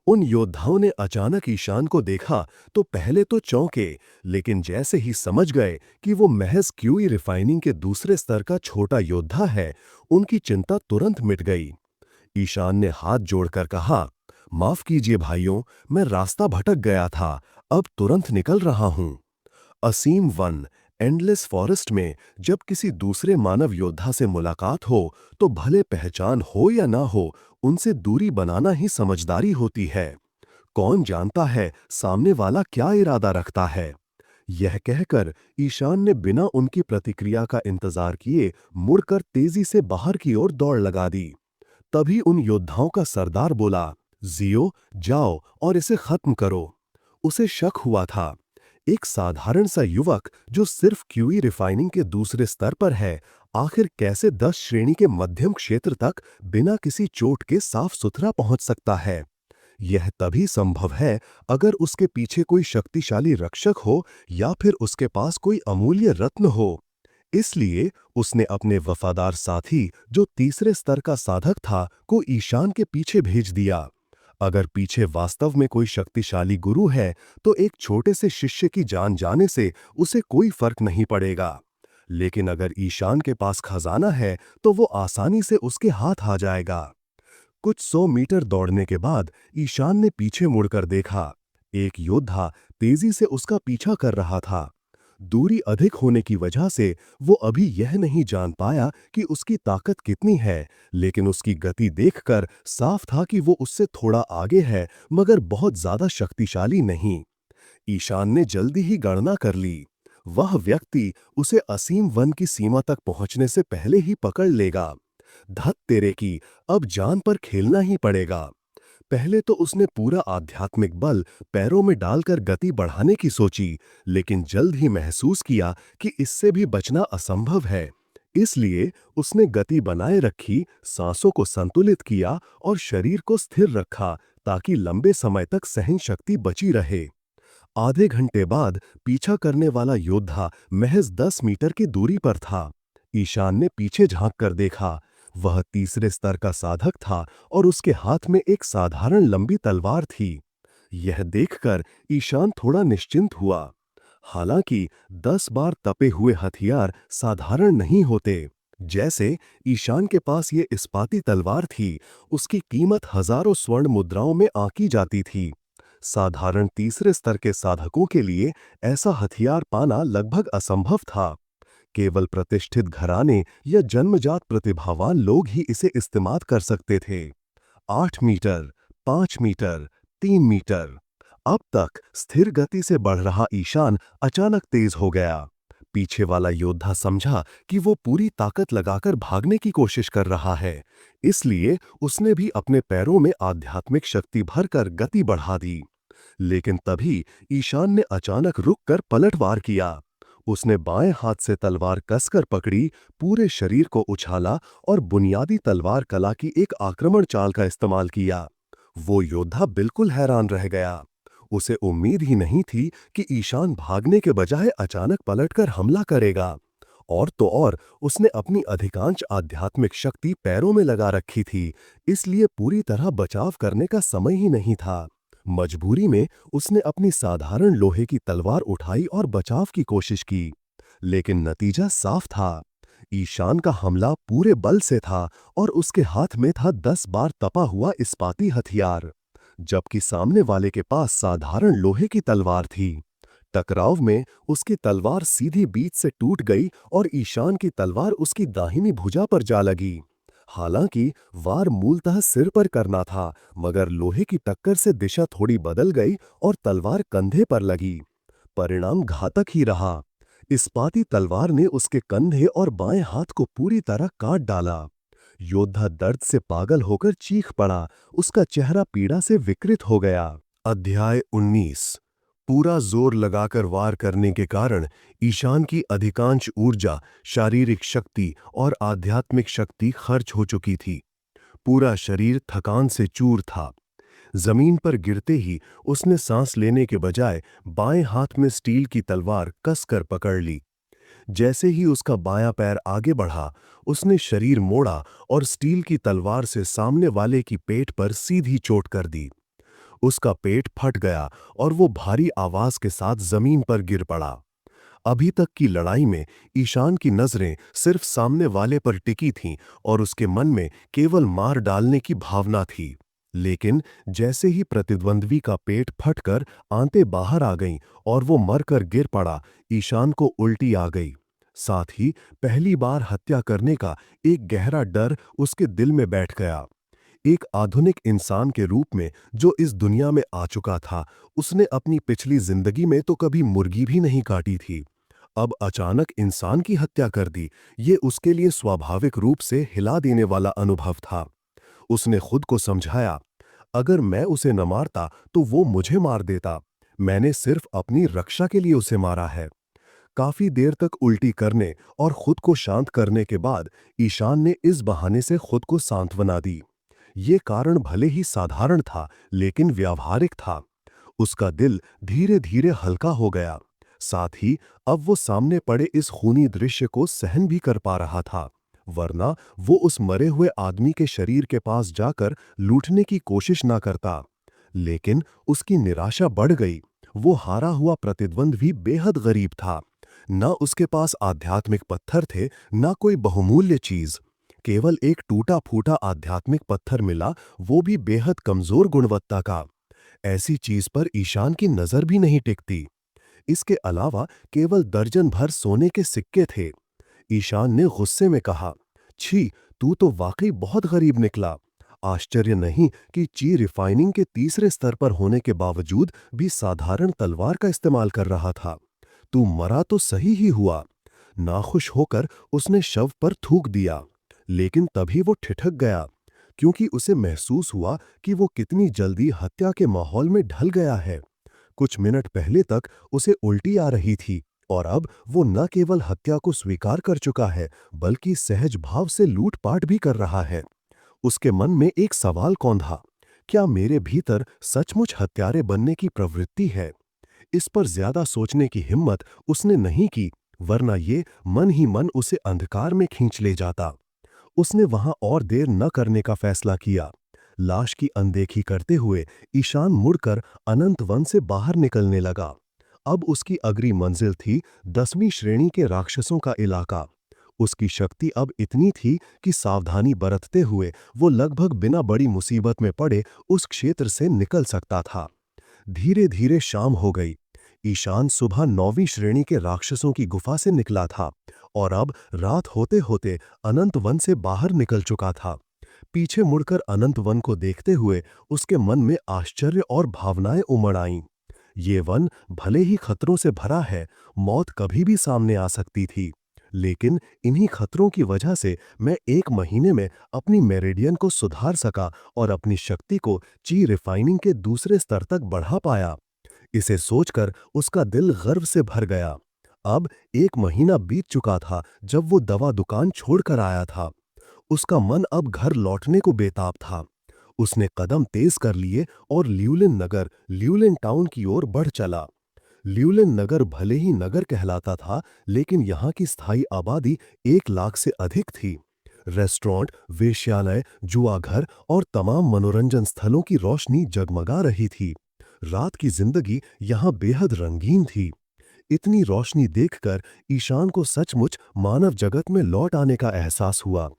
[SPEAKER 2] उन योद्धाओं ने अचानक ईशान को देखा तो पहले तो चौंके, लेकिन जैसे ही समझ गए कि वो महज क्यूई रिफाइनिंग के दूसरे स्तर का छोटा योद्धा है, उनकी चिंता तुरंत मिट गई। ईशान ने हाथ जोड़कर कहा, माफ कीजिए भाइयों, मैं रास्ता भटक गया था, अब तुरंत निकल रहा हूं। असीम वन, एंडलेस फॉरेस्ट में जब किसी दूसरे मानव योद्धा से मुलाकात हो, तो भले पहचान हो या ना हो, उनसे दूरी बनाना ही समझदारी होती है। कौन जानता है सामने वाला क्या इरादा रखता है। यह कहकर ईशान ने बिना उनकी प्रतिक्रिया का इंतजार किए मुड़कर तेजी से बाहर की ओर दौड़ लगा दी। तभी उन योद्धाओं का सरदार बोला, जियो, जाओ और इसे खत्म करो। उसे शक हुआ था, एक साधारण सा युवक जो सिर्फ क्यूई रिफाइनिंग के दूसरे स्तर पर है, आखिर कैसे 10 श्रेणी के मध्यम क्षेत्र तक बिना किसी चोट के साफ सुथरा पहुंच सकता है। यह तभी संभव है अगर उसके पीछे कोई शक्तिशाली रक्षक हो या फिर उसके पास कोई अमूल्य रत्न हो। इसलिए उसने अपने वफादार साथी, जो तीसरे स्तर का साधक था, को ईशान के पीछे भेज दिया। अगर पीछे वास्तव में कोई शक्तिशाली गुरु है, तो एक छोटे से शिष्य की जान जाने से उसे कोई फर्क नहीं पड़ेगा। लेकिन अगर ईशान के पास खजाना है, तो वो आसानी से उसके हाथ आ जाएगा। कुछ 100 मीटर दौड़ने के बाद ईशान ने पीछे मुड़कर देखा। एक योद्धा तेजी से उसका पीछा कर रहा था। दूरी अधिक होने की वजह से वो अभी यह नहीं जान पाया कि उसकी ताकत कितनी है, लेकिन उसकी गति देखकर साफ था कि वो उससे थोड़ा आगे है, मगर बहुत ज्यादा शक्तिशाली नहीं। ईशान ने जल्दी ही गणना कर ली, वह व्यक्ति उसे असीम वन की सीमा तक पहुंचने से पहले ही पकड़ लेगा। धत तेरे की, अब जान पर खेलना ही पड़ेगा। पहले तो उसने पूरा आध्यात्मिक बल पैरों में डालकर गति बढ़ाने की सोची, लेकिन जल्द ही महसूस किया कि इससे भी बचना असंभव है। इसलिए उसने गति बनाए रखी, सांसों को संतुलित किया और शरीर को स्थिर रखा, ताकि लंबे समय तक सहन शक्ति बची रहे। आधे घंटे बाद पीछा करने वाला योद्धा महज 10 मीटर की दूरी पर था। ईशान ने पीछे झांक कर देखा, वह तीसरे स्तर का साधक था और उसके हाथ में एक साधारण लंबी तलवार थी। यह देखकर ईशान थोड़ा निश्चिंत हुआ। हालांकि 10 बार तपे हुए हथियार साधारण नहीं होते। जैसे ईशान के पास ये इस्पाती तलवार थी, उसकी कीमत हजारों स्वर्ण मुद्राओं में आंकी जाती थी। साधारण तीसरे स्तर के साधकों के लिए ऐसा हथियार पाना लगभग असंभव था। केवल प्रतिष्ठित घराने या जन्मजात प्रतिभावान लोग ही इसे इस्तेमाल कर सकते थे। 8 मीटर, 5 मीटर, 3 मीटर। अब तक स्थिर गति से बढ़ रहा ईशान अचानक तेज हो गया। पीछे वाला योद्धा समझा कि वो पूरी ताकत लगाकर भागने की कोशिश कर रहा है, इसलिए उसने भी अपने पैरों में आध्यात्मिक शक्ति भरकर गति बढ़ा दी। लेकिन तभी ईशान ने अचानक रुककर पलटवार किया। उसने बाएं हाथ से तलवार कसकर पकड़ी, पूरे शरीर को उछाला और बुनियादी तलवार कला की एक आक्रमण चाल का इस्तेमाल किया। वो योद्धा बिल्कुल हैरान रह गया। उसे उम्मीद ही नहीं थी कि ईशान भागने के बजाय अचानक पलटकर हमला करेगा। और तो और, उसने अपनी अधिकांश आध्यात्मिक शक्ति पैरों में लगा रखी थी, इसलिए पूरी तरह बचाव करने का समय ही नहीं था। मजबूरी में उसने अपनी साधारण लोहे की तलवार उठाई और बचाव की कोशिश की, लेकिन नतीजा साफ था। ईशान का हमला पूरे बल से था और उसके हाथ में था 10 बार तपा हुआ इस्पाती हथियार, जबकि सामने वाले के पास साधारण लोहे की तलवार थी। टकराव में उसकी तलवार सीधी बीच से टूट गई और ईशान की तलवार उसकी दाहिनी भुजा पर जा लगी। हालांकि वार मूलतः सिर पर करना था, मगर लोहे की टक्कर से दिशा थोड़ी बदल गई और तलवार कंधे पर लगी। परिणाम घातक ही रहा। इस्पाती तलवार ने उसके कंधे और बाएं हाथ को पूरी तरह काट डाला। योद्धा दर्द से पागल होकर चीख पड़ा, उसका चेहरा पीड़ा से विकृत हो गया। अध्याय 19। पूरा जोर लगाकर वार करने के कारण ईशान की अधिकांश ऊर्जा, शारीरिक शक्ति और आध्यात्मिक शक्ति खर्च हो चुकी थी। पूरा शरीर थकान से चूर था। जमीन पर गिरते ही उसने सांस लेने के बजाय बाएं हाथ में स्टील की तलवार कसकर पकड़ ली। जैसे ही उसका बायां पैर आगे बढ़ा, उसने शरीर मोड़ा और स्टील की तलवार से सामने वाले की पेट पर सीधी चोट कर दी। उसका पेट फट गया और वो भारी आवाज के साथ जमीन पर गिर पड़ा। अभी तक की लड़ाई में ईशान की नजरें सिर्फ सामने वाले पर टिकी थीं और उसके मन में केवल मार डालने की भावना थी। लेकिन जैसे ही प्रतिद्वंद्वी का पेट फटकर आंतें बाहर आ गईं और वो मरकर गिर पड़ा, ईशान को उल्टी आ गई। साथ ही पहली बार हत्या करने का एक गहरा डर उसके दिल में बैठ गया। एक आधुनिक इंसान के रूप में जो इस दुनिया में आ चुका था, उसने अपनी पिछली जिंदगी में तो कभी मुर्गी भी नहीं काटी थी। अब अचानक इंसान की हत्या कर दी, ये उसके लिए स्वाभाविक रूप से हिला देने वाला अनुभव था। उसने खुद को समझाया, अगर मैं उसे न मारता तो वो मुझे मार देता। मैंने सिर्फ अपनी रक्षा के लिए उसे मारा है। काफी देर तक उल्टी करने और खुद को शांत करने के बाद ईशान ने इस बहाने से खुद को सांत्वना दी। ये कारण भले ही साधारण था, लेकिन व्यावहारिक था। उसका दिल धीरे धीरे हल्का हो गया। साथ ही अब वो सामने पड़े इस खूनी दृश्य को सहन भी कर पा रहा था, वरना वो उस मरे हुए आदमी के शरीर के पास जाकर लूटने की कोशिश ना करता। लेकिन उसकी निराशा बढ़ गई। वो हारा हुआ प्रतिद्वंद्वी बेहद गरीब था। न उसके पास आध्यात्मिक पत्थर थे, न कोई बहुमूल्य चीज। केवल एक टूटा फूटा आध्यात्मिक पत्थर मिला, वो भी बेहद कमजोर गुणवत्ता का। ऐसी चीज पर ईशान की नजर भी नहीं टिकती। इसके अलावा केवल दर्जन भर सोने के सिक्के थे। ईशान ने गुस्से में कहा, छी, तू तो वाकई बहुत गरीब निकला। आश्चर्य नहीं कि ची रिफाइनिंग के तीसरे स्तर पर होने के बावजूद भी साधारण तलवार का इस्तेमाल कर रहा था। तू मरा तो सही ही हुआ। नाखुश होकर उसने शव पर थूक दिया, लेकिन तभी वो ठिठक गया, क्योंकि उसे महसूस हुआ कि वो कितनी जल्दी हत्या के माहौल में ढल गया है। कुछ मिनट पहले तक उसे उल्टी आ रही थी और अब वो न केवल हत्या को स्वीकार कर चुका है, बल्कि सहज भाव से लूटपाट भी कर रहा है। उसके मन में एक सवाल कौंधा, क्या मेरे भीतर सचमुच हत्यारे बनने की प्रवृत्ति है? इस पर ज्यादा सोचने की हिम्मत उसने नहीं की, वरना ये मन ही मन उसे अंधकार में खींच ले जाता। उसने वहां और देर न करने का फैसला किया। लाश की अनदेखी करते हुए ईशान मुड़कर अनंत वन से बाहर निकलने लगा। अब उसकी अगली मंजिल थी 10वीं श्रेणी के राक्षसों का इलाका। उसकी शक्ति अब इतनी थी कि सावधानी बरतते हुए वो लगभग बिना बड़ी मुसीबत में पड़े उस क्षेत्र से निकल सकता था। धीरे धीरे शाम हो गई। ईशान सुबह 9वीं श्रेणी के राक्षसों की गुफा से निकला था और अब रात होते होते अनंत वन से बाहर निकल चुका था। पीछे मुड़कर अनंत वन को देखते हुए उसके मन में आश्चर्य और भावनाएं उमड़ आईं। ये वन भले ही खतरों से भरा है, मौत कभी भी सामने आ सकती थी, लेकिन इन्हीं खतरों की वजह से मैं 1 महीने में अपनी मेरिडियन को सुधार सका और अपनी शक्ति को ची रिफाइनिंग के दूसरे स्तर तक बढ़ा पाया। इसे सोचकर उसका दिल गर्व से भर गया। अब 1 महीना बीत चुका था जब वो दवा दुकान छोड़कर आया था। उसका मन अब घर लौटने को बेताब था। उसने कदम तेज कर लिए और ल्यूलिन टाउन की ओर बढ़ चला। ल्यूलिन नगर भले ही नगर कहलाता था, लेकिन यहाँ की स्थायी आबादी 1 लाख से अधिक थी। रेस्टोरेंट, वेश्यालय, जुआघर और तमाम मनोरंजन स्थलों की रोशनी जगमगा रही थी। रात की जिंदगी यहाँ बेहद रंगीन थी। इतनी रोशनी देखकर ईशान को सचमुच मानव जगत में लौट आने का एहसास हुआ।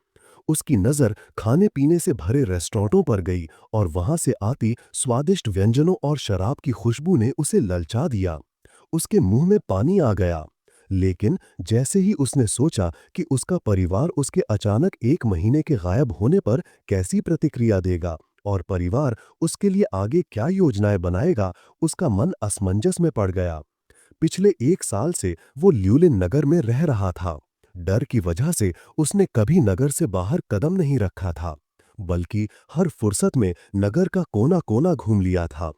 [SPEAKER 2] उसकी नजर खाने पीने से भरे रेस्टोरेंटों पर गई और वहां से आती स्वादिष्ट व्यंजनों और शराब की खुशबू ने उसे ललचा दिया। उसके मुंह में पानी आ गया। लेकिन जैसे ही उसने सोचा कि उसका परिवार उसके अचानक 1 महीने के गायब होने पर कैसी प्रतिक्रिया देगा और परिवार उसके लिए आगे क्या योजनाएं बनाएगा, उसका मन असमंजस में पड़ गया। पिछले 1 साल से वो ल्यूलिन नगर में रह रहा था। डर की वजह से उसने कभी नगर से बाहर कदम नहीं रखा था, बल्कि हर फुर्सत में नगर का कोना कोना घूम लिया था।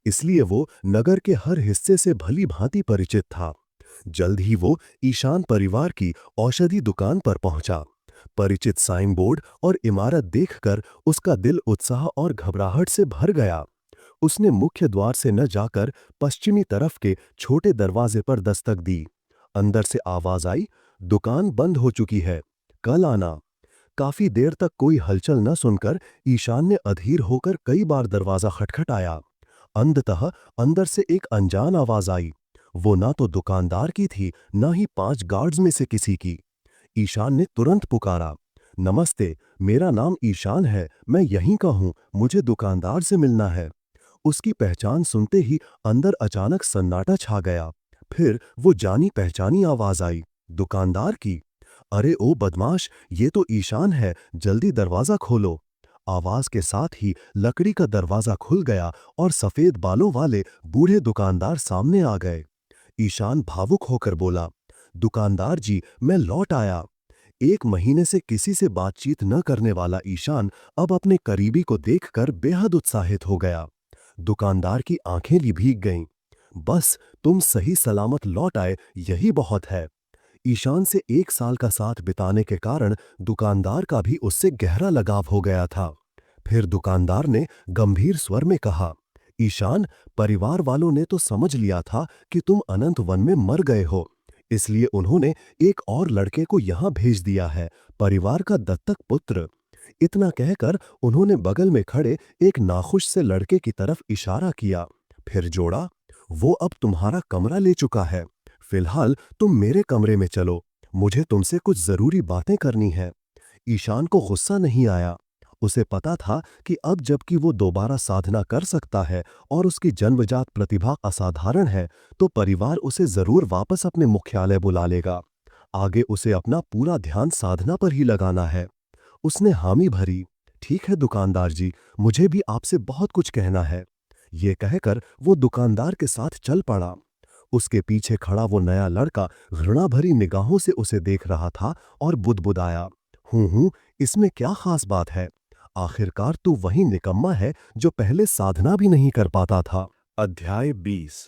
[SPEAKER 2] इसलिए वो नगर के हर हिस्से से भली भांति परिचित था। जल्द ही वो ईशान परिवार की औषधि दुकान पर पहुंचा। परिचित साइन बोर्ड और इमारत देखकर उसका दिल उत्साह और घबराहट से भर गया। उसने मुख्य द्वार से न जाकर पश्चिमी तरफ के छोटे दरवाजे पर दस्तक दी। अंदर से आवाज आई, दुकान बंद हो चुकी है, कल आना। काफी देर तक कोई हलचल न सुनकर ईशान ने अधीर होकर कई बार दरवाजा खटखटाया। अंततः अंदर से एक अनजान आवाज आई। वो ना तो दुकानदार की थी, ना ही 5 गार्ड्स में से किसी की। ईशान ने तुरंत पुकारा, नमस्ते, मेरा नाम ईशान है, मैं यहीं का हूं, मुझे दुकानदार से मिलना है। उसकी पहचान सुनते ही अंदर अचानक सन्नाटा छा गया। फिर वो जानी पहचानी आवाज आई, दुकानदार की। अरे ओ बदमाश, ये तो ईशान है, जल्दी दरवाजा खोलो। आवाज के साथ ही लकड़ी का दरवाजा खुल गया और सफेद बालों वाले बूढ़े दुकानदार सामने आ गए। ईशान भावुक होकर बोला, दुकानदार जी, मैं लौट आया। 1 महीने से किसी से बातचीत न करने वाला ईशान अब अपने करीबी को देखकर बेहद उत्साहित हो गया। दुकानदार की आंखें भी भीग गईं। बस तुम सही सलामत लौट आए, यही बहुत है। ईशान से 1 साल का साथ बिताने के कारण दुकानदार का भी उससे गहरा लगाव हो गया था। फिर दुकानदार ने गंभीर स्वर में कहा, ईशान, परिवार वालों ने तो समझ लिया था कि तुम अनंत वन में मर गए हो, इसलिए उन्होंने एक और लड़के को यहां भेज दिया है, परिवार का दत्तक पुत्र। इतना कहकर उन्होंने बगल में खड़े एक नाखुश से लड़के की तरफ इशारा किया। फिर जोड़ा, वो अब तुम्हारा कमरा ले चुका है, फिलहाल तुम मेरे कमरे में चलो, मुझे तुमसे कुछ जरूरी बातें करनी है। ईशान को गुस्सा नहीं आया। उसे पता था कि अब जबकि वो दोबारा साधना कर सकता है और उसकी जन्मजात प्रतिभा असाधारण है, तो परिवार उसे जरूर वापस अपने मुख्यालय बुला लेगा। आगे उसे अपना पूरा ध्यान साधना पर ही लगाना है। उसने हामी भरी, ठीक है दुकानदार जी, मुझे भी आपसे बहुत कुछ कहना है। ये कहकर वो दुकानदार के साथ चल पड़ा। उसके पीछे खड़ा वो नया लड़का घृणा भरी निगाहों से उसे देख रहा था और बुदबुदाया, इसमें क्या खास बात है? आखिरकार तू वही निकम्मा है जो पहले साधना भी नहीं कर पाता था। अध्याय 20।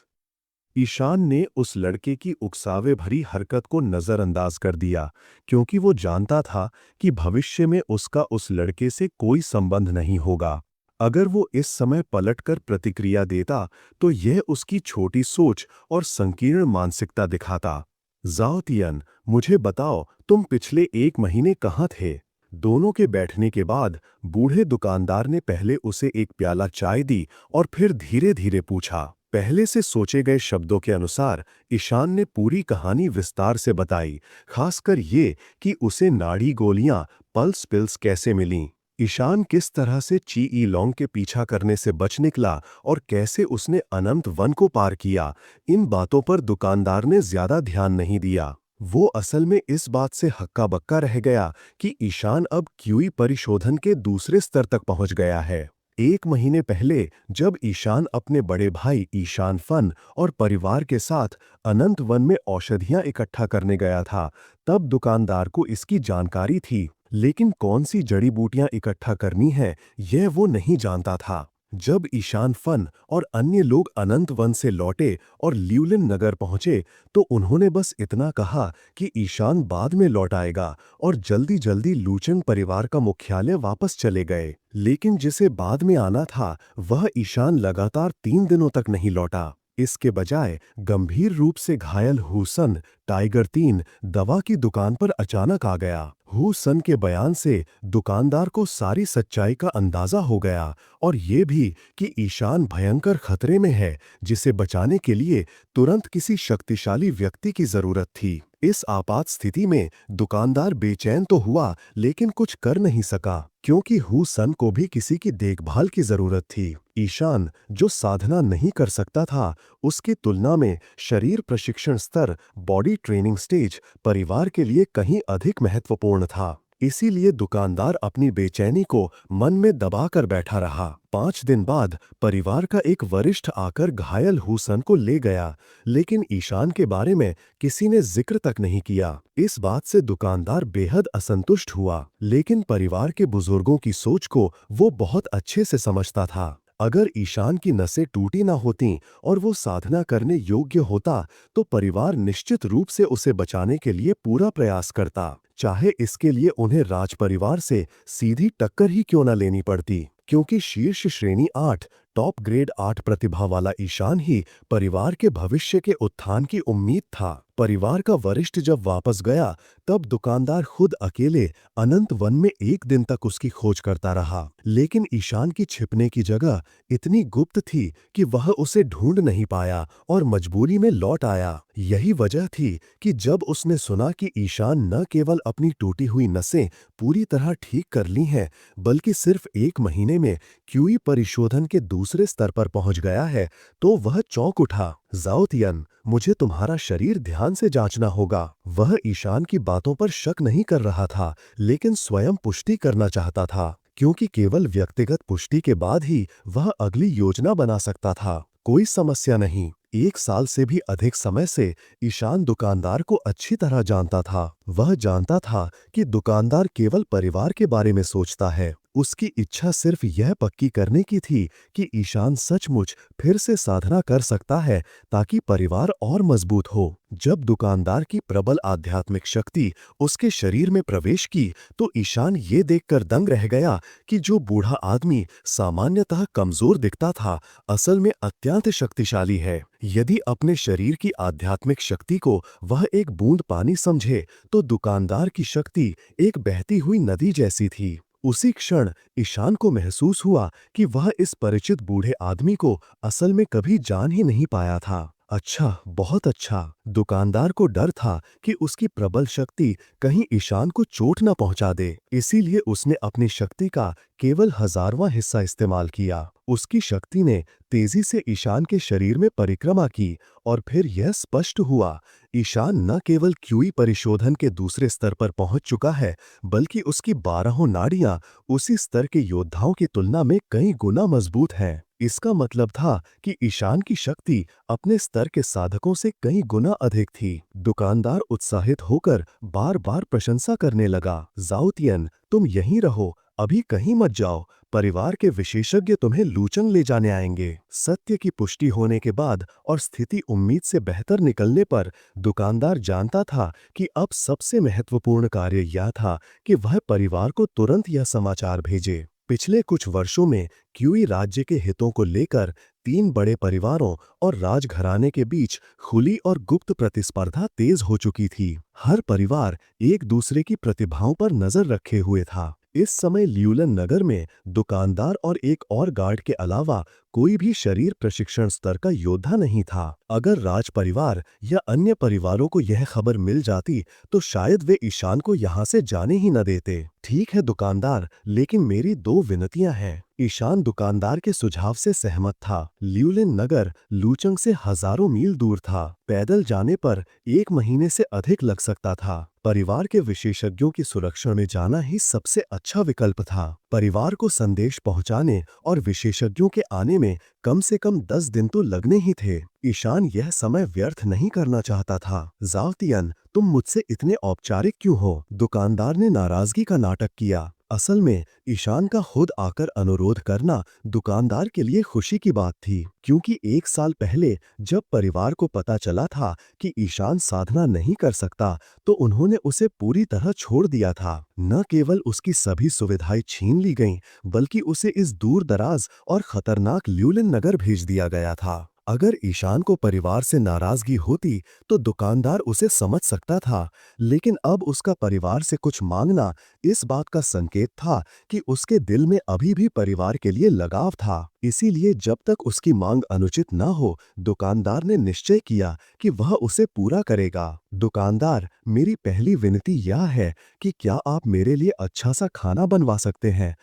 [SPEAKER 2] ईशान ने उस लड़के की उकसावे भरी हरकत को नजरअंदाज कर दिया, क्योंकि वो जानता था कि भविष्य में उसका उस लड़के से कोई संबंध नहीं होगा। अगर वो इस समय पलटकर प्रतिक्रिया देता तो यह उसकी छोटी सोच और संकीर्ण मानसिकता दिखाता। ज़ाओतियन, मुझे बताओ, तुम पिछले 1 महीने कहाँ थे? दोनों के बैठने के बाद बूढ़े दुकानदार ने पहले उसे एक प्याला चाय दी और फिर धीरे धीरे पूछा, पहले से सोचे गए शब्दों के अनुसार ईशान ने पूरी कहानी विस्तार से बताई, खासकर ये कि उसे नाड़ी गोलियां पल्स पिल्स कैसे मिलीं। ईशान किस तरह से ची ई लोंग के पीछा करने से बच निकला और कैसे उसने अनंत वन को पार किया, इन बातों पर दुकानदार ने ज्यादा ध्यान नहीं दिया। वो असल में इस बात से हक्का बक्का रह गया कि ईशान अब क्यूई परिशोधन के दूसरे स्तर तक पहुंच गया है। 1 महीने पहले जब ईशान अपने बड़े भाई ईशान फन और परिवार के साथ अनंत वन में औषधियां इकट्ठा करने गया था, तब दुकानदार को इसकी जानकारी थी, लेकिन कौन सी जड़ी बूटियां इकट्ठा करनी है यह वो नहीं जानता था। जब ईशान फन और अन्य लोग अनंत वन से लौटे और ल्यूलिन नगर पहुंचे, तो उन्होंने बस इतना कहा कि ईशान बाद में लौट आएगा और जल्दी जल्दी लूचेंग परिवार का मुख्यालय वापस चले गए। लेकिन जिसे बाद में आना था वह ईशान लगातार 3 दिनों तक नहीं लौटा। इसके बजाय गंभीर रूप से घायल हुसन टाइगर 3 दवा की दुकान पर अचानक आ गया। हुसन के बयान से दुकानदार को सारी सच्चाई का अंदाजा हो गया और ये भी कि ईशान भयंकर खतरे में है, जिसे बचाने के लिए तुरंत किसी शक्तिशाली व्यक्ति की जरूरत थी। इस आपात स्थिति में दुकानदार बेचैन तो हुआ, लेकिन कुछ कर नहीं सका, क्योंकि हुसन को भी किसी की देखभाल की जरूरत थी। ईशान, जो साधना नहीं कर सकता था, उसकी तुलना में शरीर प्रशिक्षण स्तर, बॉडी ट्रेनिंग स्टेज परिवार के लिए कहीं अधिक महत्वपूर्ण था। इसीलिए दुकानदार अपनी बेचैनी को मन में दबाकर बैठा रहा। 5 दिन बाद परिवार का एक वरिष्ठ आकर घायल हुसन को ले गया, लेकिन ईशान के बारे में किसी ने जिक्र तक नहीं किया। इस बात से दुकानदार बेहद असंतुष्ट हुआ, लेकिन परिवार के बुजुर्गों की सोच को वो बहुत अच्छे से समझता था। अगर ईशान की नसें टूटी ना होतीं और वो साधना करने योग्य होता, तो परिवार निश्चित रूप से उसे बचाने के लिए पूरा प्रयास करता, चाहे इसके लिए उन्हें राज परिवार से सीधी टक्कर ही क्यों न लेनी पड़ती। क्योंकि शीर्ष श्रेणी 8 टॉप ग्रेड 8 प्रतिभा वाला ईशान ही परिवार के भविष्य के उत्थान की उम्मीद था। परिवार का वरिष्ठ जब वापस गया, तब दुकानदार खुद अकेले अनंत वन में 1 दिन तक उसकी खोज करता रहा, लेकिन ईशान की छिपने की जगह इतनी गुप्त थी कि वह उसे ढूंढ नहीं पाया और मजबूरी में लौट आया। यही वजह थी कि जब उसने सुना कि ईशान न केवल अपनी टूटी हुई नसें पूरी तरह ठीक कर ली हैं, बल्कि सिर्फ 1 महीने में क्यूई परिशोधन के दूसरे स्तर पर पहुंच गया है, तो वह चौंक उठा। जाओ तियन, मुझे तुम्हारा शरीर ध्यान से जांचना होगा। वह ईशान की बातों पर शक नहीं कर रहा था, लेकिन स्वयं पुष्टि करना चाहता था, क्योंकि केवल व्यक्तिगत पुष्टि के बाद ही वह अगली योजना बना सकता था। कोई समस्या नहीं। 1 साल से भी अधिक समय से ईशान दुकानदार को अच्छी तरह जानता था। वह जानता था कि दुकानदार केवल परिवार के बारे में सोचता है। उसकी इच्छा सिर्फ यह पक्की करने की थी कि ईशान सचमुच फिर से साधना कर सकता है, ताकि परिवार और मजबूत हो। जब दुकानदार की प्रबल आध्यात्मिक शक्ति उसके शरीर में प्रवेश की, तो ईशान ये देखकर दंग रह गया कि जो बूढ़ा आदमी सामान्यतः कमजोर दिखता था, असल में अत्यंत शक्तिशाली है। यदि अपने शरीर की आध्यात्मिक शक्ति को वह एक बूंद पानी समझे, तो दुकानदार की शक्ति एक बहती हुई नदी जैसी थी। उसी क्षण ईशान को महसूस हुआ कि वह इस परिचित बूढ़े आदमी को असल में कभी जान ही नहीं पाया था। अच्छा, बहुत अच्छा। दुकानदार को डर था कि उसकी प्रबल शक्ति कहीं ईशान को चोट न पहुंचा दे, इसीलिए उसने अपनी शक्ति का केवल 1000वां हिस्सा इस्तेमाल किया। उसकी शक्ति ने तेजी से ईशान के शरीर में परिक्रमा की और फिर यह स्पष्ट हुआ, ईशान न केवल क्यूई परिशोधन के दूसरे स्तर पर पहुंच चुका है, बल्कि उसकी 12 नाड़ियां उसी स्तर के योद्धाओं की तुलना में कई गुना मजबूत हैं। इसका मतलब था कि ईशान की शक्ति अपने स्तर के साधकों से कई गुना अधिक थी। दुकानदार उत्साहित होकर बार बार प्रशंसा करने लगा। जाओ तियन, तुम यहीं रहो, अभी कहीं मत जाओ, परिवार के विशेषज्ञ तुम्हें लूचंग ले जाने आएंगे। सत्य की पुष्टि होने के बाद और स्थिति उम्मीद से बेहतर निकलने पर दुकानदार जानता था कि अब सबसे महत्वपूर्ण कार्य यह था कि वह परिवार को तुरंत यह समाचार भेजे। पिछले कुछ वर्षों में क्यूई राज्य के हितों को लेकर 3 बड़े परिवारों और राजघराने के बीच खुली और गुप्त प्रतिस्पर्धा तेज हो चुकी थी। हर परिवार एक दूसरे की प्रतिभाओं पर नजर रखे हुए था। इस समय ल्यूलन नगर में दुकानदार और एक और गार्ड के अलावा कोई भी शरीर प्रशिक्षण स्तर का योद्धा नहीं था। अगर राज परिवार या अन्य परिवारों को यह खबर मिल जाती तो शायद वे ईशान को यहाँ से जाने ही न देते। ठीक है दुकानदार, लेकिन मेरी 2 विनतियां हैं। ईशान दुकानदार के सुझाव से सहमत था। ल्यूलिन नगर लूचंग से हजारों मील दूर था। पैदल जाने पर 1 महीने से अधिक लग सकता था। परिवार के विशेषज्ञों की सुरक्षा में जाना ही सबसे अच्छा विकल्प था। परिवार को संदेश पहुंचाने और विशेषज्ञों के आने में कम से कम 10 दिन तो लगने ही थे। ईशान यह समय व्यर्थ नहीं करना चाहता था। जाओतियन, तुम मुझसे इतने औपचारिक क्यों हो? दुकानदार ने नाराजगी का नाटक किया। असल में ईशान का खुद आकर अनुरोध करना दुकानदार के लिए खुशी की बात थी, क्योंकि 1 साल पहले जब परिवार को पता चला था कि ईशान साधना नहीं कर सकता तो उन्होंने उसे पूरी तरह छोड़ दिया था। न केवल उसकी सभी सुविधाएं छीन ली गईं, बल्कि उसे इस दूर दराज और खतरनाक ल्यूलिन नगर भेज दिया गया था। अगर ईशान को परिवार से नाराजगी होती तो दुकानदार उसे समझ सकता था, लेकिन अब उसका परिवार से कुछ मांगना इस बात का संकेत था कि उसके दिल में अभी भी परिवार के लिए लगाव था। इसीलिए जब तक उसकी मांग अनुचित न हो, दुकानदार ने निश्चय किया कि वह उसे पूरा करेगा। दुकानदार, मेरी पहली विनती यह है कि क्या आप मेरे लिए अच्छा सा खाना बनवा सकते हैं?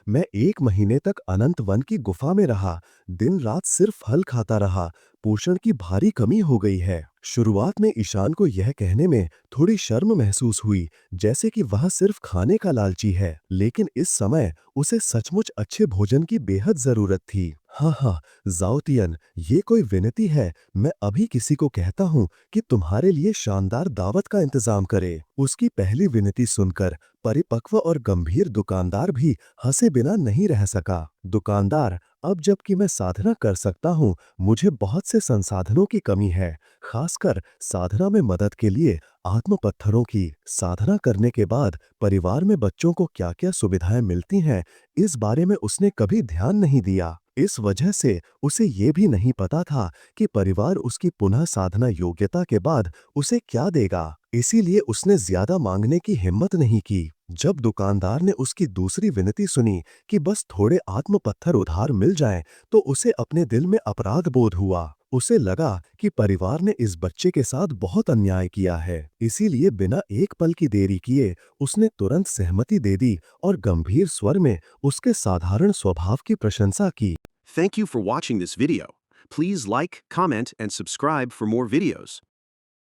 [SPEAKER 2] मैं 1 महीने तक अनंत वन की गुफा में रहा, दिन रात सिर्फ फल खाता रहा, पोषण की भारी कमी हो गई है। शुरुआत में ईशान को यह कहने में थोड़ी शर्म महसूस हुई, जैसे कि वह सिर्फ खाने का लालची है, लेकिन इस समय उसे सचमुच अच्छे भोजन की बेहद जरूरत थी। हाँ, जाओतियन, ये कोई विनती है। मैं अभी किसी को कहता हूँ कि तुम्हारे लिए शानदार दावत का इंतजाम करे। उसकी पहली विनती सुनकर परिपक्व और गंभीर दुकानदार भी हंसे बिना नहीं रह सका। दुकानदार, अब जबकि मैं साधना कर सकता हूँ, मुझे बहुत से संसाधनों की कमी है, खासकर साधना में मदद के लिए आत्म पत्थरों की। साधना करने के बाद परिवार में बच्चों को क्या-क्या सुविधाएं मिलती हैं, इस बारे में उसने कभी ध्यान नहीं दिया। इस वजह से उसे ये भी नहीं पता था कि परिवार उसकी पुनः साधना योग्यता के बाद उसे क्या देगा। इसीलिए उसने ज्यादा मांगने की हिम्मत नहीं की। जब दुकानदार ने उसकी दूसरी विनती सुनी कि बस थोड़े आत्म पत्थर उधार मिल जाएं, तो उसे अपने दिल में अपराध बोध हुआ। उसे लगा कि परिवार ने इस बच्चे के साथ बहुत अन्याय किया है। इसीलिए बिना एक पल की देरी किए उसने तुरंत सहमति दे दी और गंभीर स्वर में उसके साधारण स्वभाव की प्रशंसा की।
[SPEAKER 3] Thank you for watching this video. Please like, comment, and subscribe for more videos.